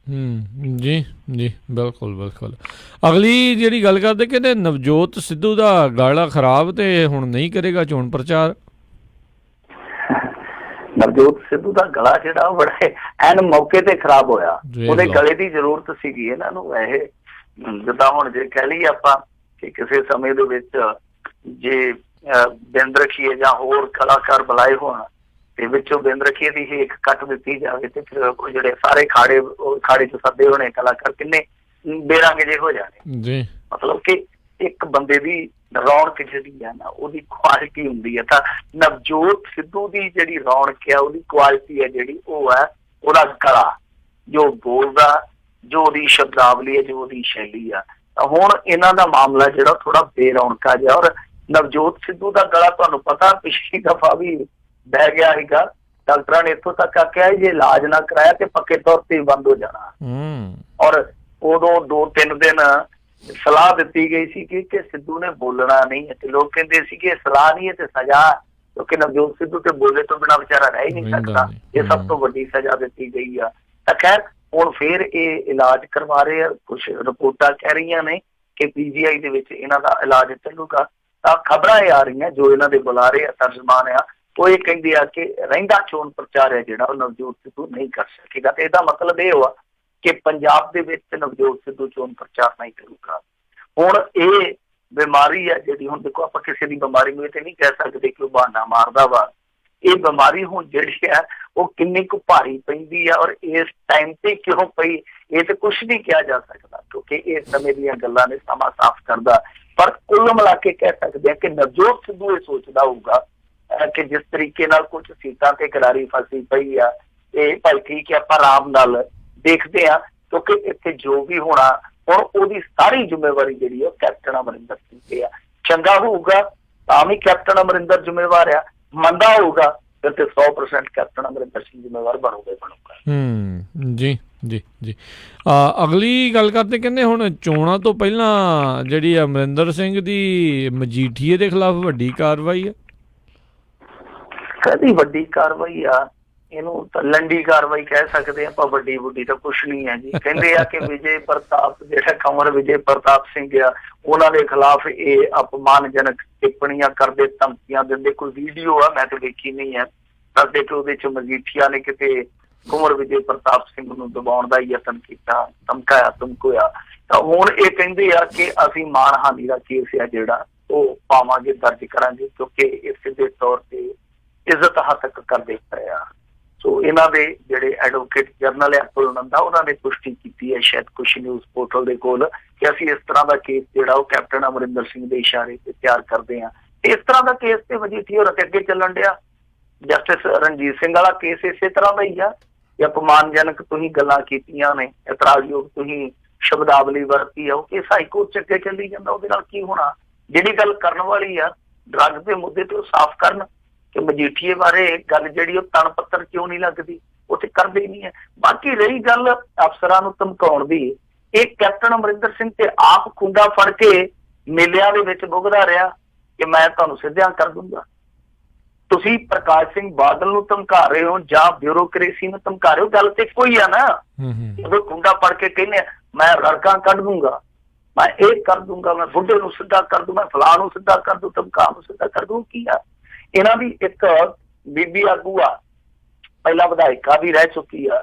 ਜੀ ਜੀ ਬਿਲਕੁਲ ਬਿਲਕੁਲ। ਅਗਲੀ ਜਿਹੜੀ ਗੱਲ ਕਰਦੇ ਕਹਿੰਦੇ ਨਵਜੋਤ ਸਿੱਧੂ ਦਾ ਗਾਲਾ ਖਰਾਬ ਤੇ ਹੁਣ ਨਹੀਂ ਕਰੇਗਾ ਚੋਣ ਪ੍ਰਚਾਰ। ਨਵਜੋਤ ਸਿੱਧੂ ਦਾ ਗਲਾ ਜਿਹੜਾ ਉਹ ਬੜਾ ਐਨ ਮੌਕੇ ਤੇ ਖਰਾਬ ਹੋਇਆ। ਉਹਦੇ ਗਲੇ ਦੀ ਜ਼ਰੂਰਤ ਸੀਗੀ ਇਹਨਾਂ ਨੂੰ। ਇਹ ਜਿੱਦਾਂ ਹੁਣ ਜੇ ਕਹਿ ਲਈਏ ਆਪਾਂ ਕਿ ਕਿਸੇ ਸਮੇਂ ਦੇ ਵਿੱਚ ਜੇ ਬਿੰਦ ਰਖੀਏ ਜਾਂ ਹੋਰ ਕਲਾਕਾਰ ਬੁਲਾਏ ਹੋਣ ਤੇ ਵਿੱਚੋਂ ਬਿੰਦ ਰਖੀਏ ਦੀ ਹੀ ਇੱਕ ਕੱਟ ਦਿੱਤੀ ਜਾਵੇ ਤੇ ਫਿਰ ਉਹ ਜਿਹੜੇ ਸਾਰੇ ਖਾੜੇ ਚ ਸੱਦੇ ਹੋਣੇ ਕਲਾਕਾਰ ਕਿੰਨੇ ਬੇਰੰਗ ਜਿਹੇ ਹੋ ਜਾਣੇ ਜੀ। ਮਤਲਬ ਕਿ ਇੱਕ ਬੰਦੇ ਦੀ ਰੌਣਕ ਜਿਹੜੀ ਆ ਨਾ ਉਹਦੀ ਕੁਆਲਿਟੀ ਹੁੰਦੀ ਹੈ। ਤਾਂ ਨਵਜੋਤ ਸਿੱਧੂ ਦੀ ਜਿਹੜੀ ਰੌਣਕ ਆ, ਉਹਦੀ ਕੁਆਲਿਟੀ ਹੈ ਜਿਹੜੀ ਉਹ ਹੈ ਉਹਦਾ ਗਲਾ, ਜੋ ਬੋਲਦਾ, ਜੋ ਉਹਦੀ ਸ਼ਬਦਾਵਲੀ ਹੈ, ਜੋ ਉਹਦੀ ਸ਼ੈਲੀ ਆ। ਤਾਂ ਹੁਣ ਇਹਨਾਂ ਦਾ ਮਾਮਲਾ ਜਿਹੜਾ ਥੋੜਾ ਬੇਰੌਣਕਾ ਜਿਹਾ। ਔਰ ਨਵਜੋਤ ਸਿੱਧੂ ਦਾ ਗਲਾ ਤੁਹਾਨੂੰ ਪਤਾ ਪਿਛਲੀ ਦਫਾ ਵੀ ਬਹਿ ਗਿਆ ਸੀਗਾ, ਡਾਕਟਰਾਂ ਨੇ ਇੱਥੋਂ ਤੱਕ ਆਖਿਆ ਜੇ ਇਲਾਜ ਨਾ ਕਰਾਇਆ ਤੇ ਪੱਕੇ ਤੌਰ ਤੇ ਬੰਦ ਹੋ ਜਾਣਾ। ਔਰ ਉਦੋਂ 2-3 ਦਿਨ ਸਲਾਹ ਦਿੱਤੀ ਗਈ ਸੀ ਕਿ ਸਿੱਧੂ ਨੇ ਬੋਲਣਾ ਨਹੀਂ ਹੈ, ਤੇ ਲੋਕ ਕਹਿੰਦੇ ਸੀ ਕਿ ਇਹ ਸਲਾਹ ਨਹੀਂ ਹੈ ਤੇ ਸਜ਼ਾ, ਕਿਉਂਕਿ ਨਵਜੋਤ ਸਿੱਧੂ ਤੇ ਬੋਲੇ ਤੋਂ ਬਿਨਾਂ ਵਿਚਾਰਾ ਰਹਿ ਹੀ ਨਹੀਂ ਸਕਦਾ, ਇਹ ਸਭ ਤੋਂ ਵੱਡੀ ਸਜ਼ਾ ਦਿੱਤੀ ਗਈ ਆ। ਤਾਂ ਖੈਰ ਹੁਣ ਫੇਰ ਇਹ ਇਲਾਜ ਕਰਵਾ ਰਹੇ ਆ, ਕੁਛ ਰਿਪੋਰਟਾਂ ਕਹਿ ਰਹੀਆਂ ਨੇ ਕਿ PGI ਦੇ ਵਿੱਚ ਇਹਨਾਂ ਦਾ ਇਲਾਜ ਚੱਲੂਗਾ। ਤਾਂ ਖਬਰਾਂ ਇਹ ਆ ਰਹੀਆਂ ਜੋ ਇਹਨਾਂ ਦੇ ਬੁਲਾਰੇ ਆ, ਤਰਜਮਾਨ ਆ, ਉਹ ਇਹ ਕਹਿੰਦੇ ਆ ਕਿ ਰਹਿੰਦਾ ਚੋਣ ਪ੍ਰਚਾਰ ਹੈ ਜਿਹੜਾ ਉਹ ਨਵਜੋਤ ਸਿੱਧੂ ਨਹੀਂ ਕਰ ਸਕੇਗਾ। ਤੇ ਇਹਦਾ ਮਤਲਬ ਇਹ ਹੋਆ ਕਿ ਪੰਜਾਬ ਦੇ ਵਿੱਚ ਨਵਜੋਤ ਸਿੱਧੂ ਚੋਣ ਪ੍ਰਚਾਰ ਨਹੀਂ ਕਰੂਗਾ। ਹੁਣ ਇਹ ਬਿਮਾਰੀ ਹੈ ਜਿਹੜੀ, ਹੁਣ ਦੇਖੋ ਆਪਾਂ ਕਿਸੇ ਦੀ ਬਿਮਾਰੀ ਨੂੰ ਇਹ ਤੇ ਨਹੀਂ ਕਹਿ ਸਕਦੇ ਕਿ ਉਹ ਬਹਾਨਾ ਮਾਰਦਾ ਵਾ। ਇਹ ਬਿਮਾਰੀ ਹੁਣ ਜਿਹੜੀ ਹੈ ਉਹ ਕਿੰਨੀ ਕੁ ਭਾਰੀ ਪੈਂਦੀ ਆ ਔਰ ਇਸ ਟਾਈਮ ਤੇ ਕਿਉਂ ਪਈ, ਇਹ ਤੇ ਕੁਛ ਨਹੀਂ ਕਿਹਾ ਜਾ ਸਕਦਾ, ਕਿਉਂਕਿ ਇਹ ਸਮੇਂ ਦੀਆਂ ਗੱਲਾਂ ਨੇ, ਸਮਾਂ ਸਾਫ਼ ਕਰਦਾ। ਪਰ ਕੁੱਲ ਮਿਲਾ ਕੇ ਕਹਿ ਸਕਦੇ ਆ ਕਿ ਨਵਜੋਤ ਸਿੱਧੂ ਇਹ ਸੋਚਦਾ ਹੋਊਗਾ ਕਿ ਜਿਸ ਤਰੀਕੇ ਨਾਲ ਕੁਝ ਸੀਟਾਂ ਤੇ ਕਰਾਰੀ ਫਸੀ ਪਈ ਆ, ਇਹ ਭਾਈ ਠੀਕ ਹੈ ਆਪਾਂ ਆਰਾਮ ਨਾਲ ਦੇਖਦੇ ਆ, ਕਿਉਂਕਿ ਇੱਥੇ ਜੋ ਵੀ ਹੋਣਾ ਹੁਣ ਉਹਦੀ ਸਾਰੀ ਜ਼ਿੰਮੇਵਾਰੀ ਜਿਹੜੀ ਆ ਕੈਪਟਨ ਅਮਰਿੰਦਰ ਸਿੰਘ ਤੇ ਆ। ਚੰਗਾ ਹੋਊਗਾ ਤਾਂ ਵੀ ਕੈਪਟਨ ਅਮਰਿੰਦਰ ਜ਼ਿੰਮੇਵਾਰ ਆ, ਮੰਦਾ ਹੋਊਗਾ ਫਿਰ ਤੇ 100% ਕੈਪਟਨ ਅਮਰਿੰਦਰ ਸਿੰਘ ਜ਼ਿੰਮੇਵਾਰ ਬਣੂਗਾ। ਜੀ ਜੀ ਜੀ। ਅਗਲੀ ਗੱਲ ਕਰਦੇ, ਕਹਿੰਦੇ ਹੁਣ ਚੋਣਾਂ ਤੋਂ ਪਹਿਲਾਂ ਜਿਹੜੀ ਅਮਰਿੰਦਰ ਸਿੰਘ ਦੀ ਮਜੀਠੀਏ ਦੇ ਖਿਲਾਫ ਵੱਡੀ ਕਾਰਵਾਈ ਆ। ਕਦੀ ਵੱਡੀ ਕਾਰਵਾਈ ਆ, ਇਹਨੂੰ ਤਾਂ ਲੰਡੀ ਕਾਰਵਾਈ ਕਹਿ ਸਕਦੇ ਆਪਾਂ, ਵੱਡੀ ਬੁੱਢੀ ਤਾਂ ਕੁਛ ਨਹੀਂ ਹੈ ਜੀ। ਕਹਿੰਦੇ ਆ ਕਿ ਵਿਜੇ ਪ੍ਰਤਾਪ ਜਿਹੜਾ ਕੰਵਰ ਵਿਜੇ ਪ੍ਰਤਾਪ ਸਿੰਘ ਆ, ਉਹਨਾਂ ਦੇ ਖਿਲਾਫ ਇਹ ਅਪਮਾਨਜਨਕ ਟਿੱਪਣੀਆਂ ਕਰਦੇ, ਧਮਕੀਆਂ ਦਿੰਦੇ। ਕੋਈ ਵੀਡੀਓ ਆ, ਮੈਂ ਤਾਂ ਵੇਖੀ ਨਹੀਂ ਹੈ, ਦੱਸਦੇ ਕਿ ਉਹਦੇ ਚ ਮਜੀਠੀਆ ਨੇ ਕਿਤੇ ਕੁੰਵਰ ਵਿਜੇ ਪ੍ਰਤਾਪ ਸਿੰਘ ਨੂੰ ਦਬਾਉਣ ਦਾ ਯਤਨ ਕੀਤਾ, ਧਮਕਾਇਆ ਧਮਕੋਇਆ। ਤਾਂ ਹੁਣ ਇਹ ਕਹਿੰਦੇ ਆ ਕਿ ਅਸੀਂ ਮਾਣਹਾਨੀ ਦਾ ਕੇਸ ਆ ਜਿਹੜਾ ਉਹ ਪਾਵਾਂਗੇ, ਦਰਜ ਕਰਾਂਗੇ, ਕਿਉਂਕਿ ਇਹ ਸਿੱਧੇ ਤੌਰ ਤੇ ਇੱਜ਼ਤ ਹੱਤਕ ਕਰਦੇ ਪਏ ਆ। ਸੋ ਇਹਨਾਂ ਦੇ ਜਿਹੜੇ ਐਡਵੋਕੇਟ ਜਨਰਲ ਆ ਕੁਲਨੰਦਾ, ਉਹਨਾਂ ਨੇ ਪੁਸ਼ਟੀ ਕੀਤੀ ਹੈ ਸ਼ਾਇਦ ਕੁਛ ਨਿਊਜ਼ ਪੋਰਟਲ ਦੇ ਕੋਲ ਕਿ ਅਸੀਂ ਇਸ ਤਰ੍ਹਾਂ ਦਾ ਕੇਸ ਜਿਹੜਾ ਉਹ ਕੈਪਟਨ ਅਮਰਿੰਦਰ ਸਿੰਘ ਦੇ ਇਸ਼ਾਰੇ ਤੇ ਤਿਆਰ ਕਰਦੇ ਹਾਂ। ਇਸ ਤਰ੍ਹਾਂ ਦਾ ਕੇਸ ਤੇ ਮਜੀਠੀਆ ਹੋਰ ਅੱਗੇ ਚੱਲਣ ਡਿਆ। ਜਸਟਿਸ ਰਣਜੀਤ ਸਿੰਘ ਵਾਲਾ ਕੇਸ ਇਸੇ ਤਰ੍ਹਾਂ ਦਾ ਹੀ ਆ ਕਿ ਅਪਮਾਨਜਨਕ ਤੁਸੀਂ ਗੱਲਾਂ ਕੀਤੀਆਂ ਨੇ, ਇਤਰਾਜ਼ਯੋਗ ਤੁਸੀਂ ਸ਼ਬਦਾਵਲੀ ਵਰਤੀ ਆ, ਉਹ ਕੇਸ ਹਾਈਕੋਰਟ ਚ ਅੱਗੇ ਚੱਲੀ ਜਾਂਦਾ। ਉਹਦੇ ਨਾਲ ਕੀ ਹੋਣਾ? ਜਿਹੜੀ ਗੱਲ ਕਰਨ ਵਾਲੀ ਆ ਡਰੱਗ ਦੇ ਮੁੱਦੇ ਤੇ ਉਹ ਸਾਫ਼ ਕਰਨ ਕਿ ਮਜੀਠੀਏ ਬਾਰੇ ਗੱਲ ਜਿਹੜੀ ਉਹ ਤਣ ਪੱਤਰ ਕਿਉਂ ਨਹੀਂ ਲੱਗਦੀ, ਉਹ ਤੇ ਕਰਦੇ ਹੀ ਨਹੀਂ ਹੈ। ਬਾਕੀ ਰਹੀ ਗੱਲ ਅਫਸਰਾਂ ਨੂੰ ਧਮਕਾਉਣ ਦੀ, ਇਹ ਕੈਪਟਨ ਅਮਰਿੰਦਰ ਸਿੰਘ ਤੇ ਆਪ ਖੁੰਡਾ ਫੜ ਕੇ ਮੇਲਿਆਂ ਦੇ ਵਿੱਚ ਬੁਗਦਾ ਰਿਹਾ ਕਿ ਮੈਂ ਤੁਹਾਨੂੰ ਸਿੱਧਿਆਂ ਕਰ ਦੂੰਗਾ। ਤੁਸੀਂ ਪ੍ਰਕਾਸ਼ ਸਿੰਘ ਬਾਦਲ ਨੂੰ ਧਮਕਾ ਰਹੇ ਹੋ ਜਾਂ ਬਿਊਰੋਕ੍ਰੇਸੀ ਨੂੰ ਧਮਕਾ ਰਹੇ ਹੋ, ਗੱਲ ਤੇ ਕੋਈ ਆ ਨਾ। ਜਦੋਂ ਖੁੰਡਾ ਫੜ ਕੇ ਕਹਿੰਦੇ ਮੈਂ ਰੜਕਾਂ ਕੱਢ ਦੂੰਗਾ, ਮੈਂ ਇਹ ਕਰ ਦੂੰਗਾ, ਮੈਂ ਬੁੱਢੇ ਨੂੰ ਸਿੱਧਾ ਕਰ ਦੂੰ, ਮੈਂ ਫਲਾਂ ਨੂੰ ਸਿੱਧਾ ਕਰ ਦੂੰ, ਧਮਕਾ ਨੂੰ ਸਿੱਧਾ ਕਰ ਦੂੰ, ਕੀ ਆ? ਇਹਨਾਂ ਦੀ ਇੱਕ ਬੀਬੀ ਆਗੂ ਆ, ਪਹਿਲਾਂ ਵਿਧਾਇਕਾ ਵੀ ਰਹਿ ਚੁੱਕੀ ਆ,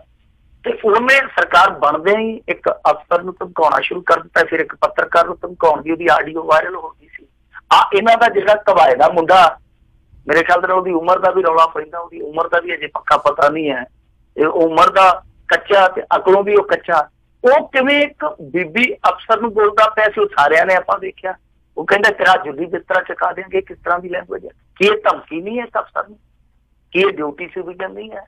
ਤੇ ਉਹਨੇ ਸਰਕਾਰ ਬਣਦੇ ਹੀ ਇੱਕ ਅਫਸਰ ਨੂੰ ਧਮਕਾਉਣਾ ਸ਼ੁਰੂ ਕਰ ਦਿੱਤਾ। ਫਿਰ ਇੱਕ ਪੱਤਰਕਾਰ ਨੂੰ ਧਮਕਾਉਣ ਦੀ ਉਹਦੀ ਆਡੀਓ ਵਾਇਰਲ ਹੋ ਗਈ ਸੀ। ਇਹਨਾਂ ਦਾ ਜਿਹੜਾ ਕਵਾਏ ਦਾ ਮੁੰਡਾ, ਮੇਰੇ ਖਿਆਲ ਨਾਲ ਉਹਦੀ ਉਮਰ ਦਾ ਵੀ ਰੌਲਾ ਪੈਂਦਾ, ਉਹਦੀ ਉਮਰ ਦਾ ਵੀ ਅਜੇ ਪੱਕਾ ਪਤਾ ਨਹੀਂ ਹੈ, ਇਹ ਉਮਰ ਦਾ ਕੱਚਾ ਤੇ ਅਕਲੋਂ ਵੀ ਉਹ ਕੱਚਾ। ਉਹ ਕਿਵੇਂ ਇੱਕ ਬੀਬੀ ਅਫਸਰ ਨੂੰ ਬੋਲਦਾ ਪਿਆ ਸੀ, ਉਹ ਸਾਰਿਆਂ ਨੇ ਆਪਾਂ ਦੇਖਿਆ। ਉਹ ਕਹਿੰਦਾ ਤੇਰਾ ਜੁੱਲੀ ਬਿਸਤਰਾ ਚੁਕਾ ਦੇਣਗੇ। ਕਿਸ ਤਰ੍ਹਾਂ ਦੀ ਲੈਂਗੁਏਜ ਹੈ? ਕੀ ਇਹ ਧਮਕੀ ਨਹੀਂ ਹੈ ਇੱਕ ਅਫਸਰ ਨੂੰ? ਕੀ ਇਹ ਡਿਊਟੀ ਸਿਵਿਜ਼ਨ ਨਹੀਂ ਹੈ?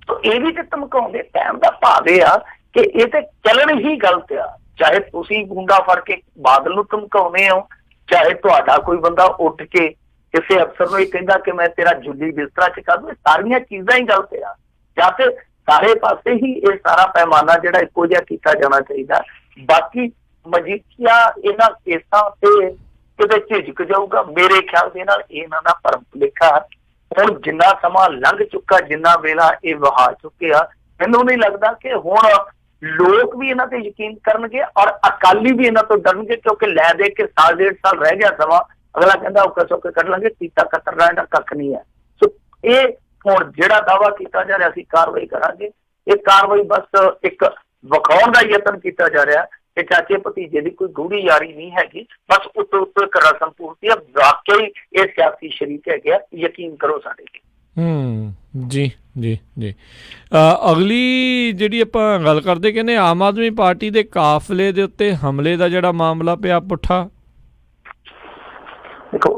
ਤਾਂ ਇਹ ਵੀ ਤੇ ਧਮਕਾਉਂਦੇ ਟਾਈਮ ਦਾ ਭਾਵੇਂ ਆ ਕਿ ਇਹ ਤੇ ਚੱਲਣ ਹੀ ਗਲਤ ਆ। ਚਾਹੇ ਤੁਸੀਂ ਗੁੰਡਾ ਫੜ ਕੇ ਬਾਦਲ ਨੂੰ ਧਮਕਾਉਂਦੇ ਹੋ, ਚਾਹੇ ਤੁਹਾਡਾ ਕੋਈ ਬੰਦਾ ਉੱਠ ਕੇ ਕਿਸੇ ਅਫਸਰ ਨੂੰ ਇਹ ਕਹਿੰਦਾ ਕਿ ਮੈਂ ਤੇਰਾ ਜੁੱਲੀ ਬਿਸਤਰਾ ਚੁਕਾ ਦੂੰ, ਸਾਰੀਆਂ ਚੀਜ਼ਾਂ ਹੀ ਗਲਤ ਆ। ਜਾਂ ਫਿਰ ਸਾਰੇ ਪਾਸੇ ਹੀ ਇਹ ਸਾਰਾ ਪੈਮਾਨਾ ਜਿਹੜਾ ਇੱਕੋ ਜਿਹਾ ਕੀਤਾ ਜਾਣਾ ਚਾਹੀਦਾ। ਬਾਕੀ ਮਜੀਠੀਆ ਇਹਨਾਂ ਕੇਸਾਂ ਤੇ ਕਿਤੇ ਝਿਜਕ ਜਾਊਗਾ, ਮੇਰੇ ਖਿਆਲ ਦੇ ਨਾਲ ਇਹਨਾਂ ਦਾ ਭਰਮ ਭੁਲੇਖਾ ਹੁਣ ਜਿੰਨਾ ਸਮਾਂ ਲੰਘ ਚੁੱਕਾ, ਜਿੰਨਾ ਵੇਲਾ ਇਹ ਵਹਾ ਚੁੱਕੇ ਆ, ਮੈਨੂੰ ਨਹੀਂ ਲੱਗਦਾ ਕਿ ਹੁਣ ਲੋਕ ਵੀ ਇਹਨਾਂ ਤੇ ਯਕੀਨ ਕਰਨਗੇ ਔਰ ਅਕਾਲੀ ਵੀ ਇਹਨਾਂ ਤੋਂ ਡਰਨਗੇ, ਕਿਉਂਕਿ ਲੈ ਦੇ ਕੇ 1.5 ਸਾਲ ਰਹਿ ਗਿਆ ਸਮਾਂ। ਅਗਲਾ ਕਹਿੰਦਾ ਔਖੇ ਸੌਖੇ ਕੱਢ ਲਾਂਗੇ, ਕੀਤਾ ਕਤਰ ਰਹਿਣ ਦਾ ਕੱਖ ਨਹੀਂ ਹੈ। ਸੋ ਇਹ ਹੁਣ ਜਿਹੜਾ ਦਾਅਵਾ ਕੀਤਾ ਜਾ ਰਿਹਾ ਅਸੀਂ ਕਾਰਵਾਈ ਕਰਾਂਗੇ, ਇਹ ਕਾਰਵਾਈ ਬਸ ਇੱਕ ਵਿਖਾਉਣ ਦਾ ਯਤਨ ਕੀਤਾ ਜਾ ਰਿਹਾ ਕਿ ਚਾਚੇ ਭਤੀਜੇ ਦੀ ਕੋਈ ਗੂੜੀ ਯਾਰੀ ਨਹੀਂ ਹੈਗੀ, ਬਸ ਉੱਤੋਂ ਉੱਤੋਂ ਇੱਕ ਰਸਮ ਪੂਰਤੀ ਹੈ। ਵਾਕਈ ਇਹ ਸਿਆਸੀ ਸ਼ਰੀਕ ਹੈਗੇ, ਯਕੀਨ ਕਰੋ ਸਾਡੇ ਤੇ। ਜੀ ਜੀ ਜੀ। ਅਗਲੀ ਜਿਹੜੀ ਆਪਾਂ ਗੱਲ ਕਰਦੇ, ਕਹਿੰਦੇ ਆਮ ਆਦਮੀ ਪਾਰਟੀ ਦੇ ਕਾਫਲੇ ਦੇ ਉੱਤੇ ਹਮਲੇ ਦਾ ਜਿਹੜਾ ਮਾਮਲਾ ਪਿਆ ਪੁੱਠਾ। ਦੇਖੋ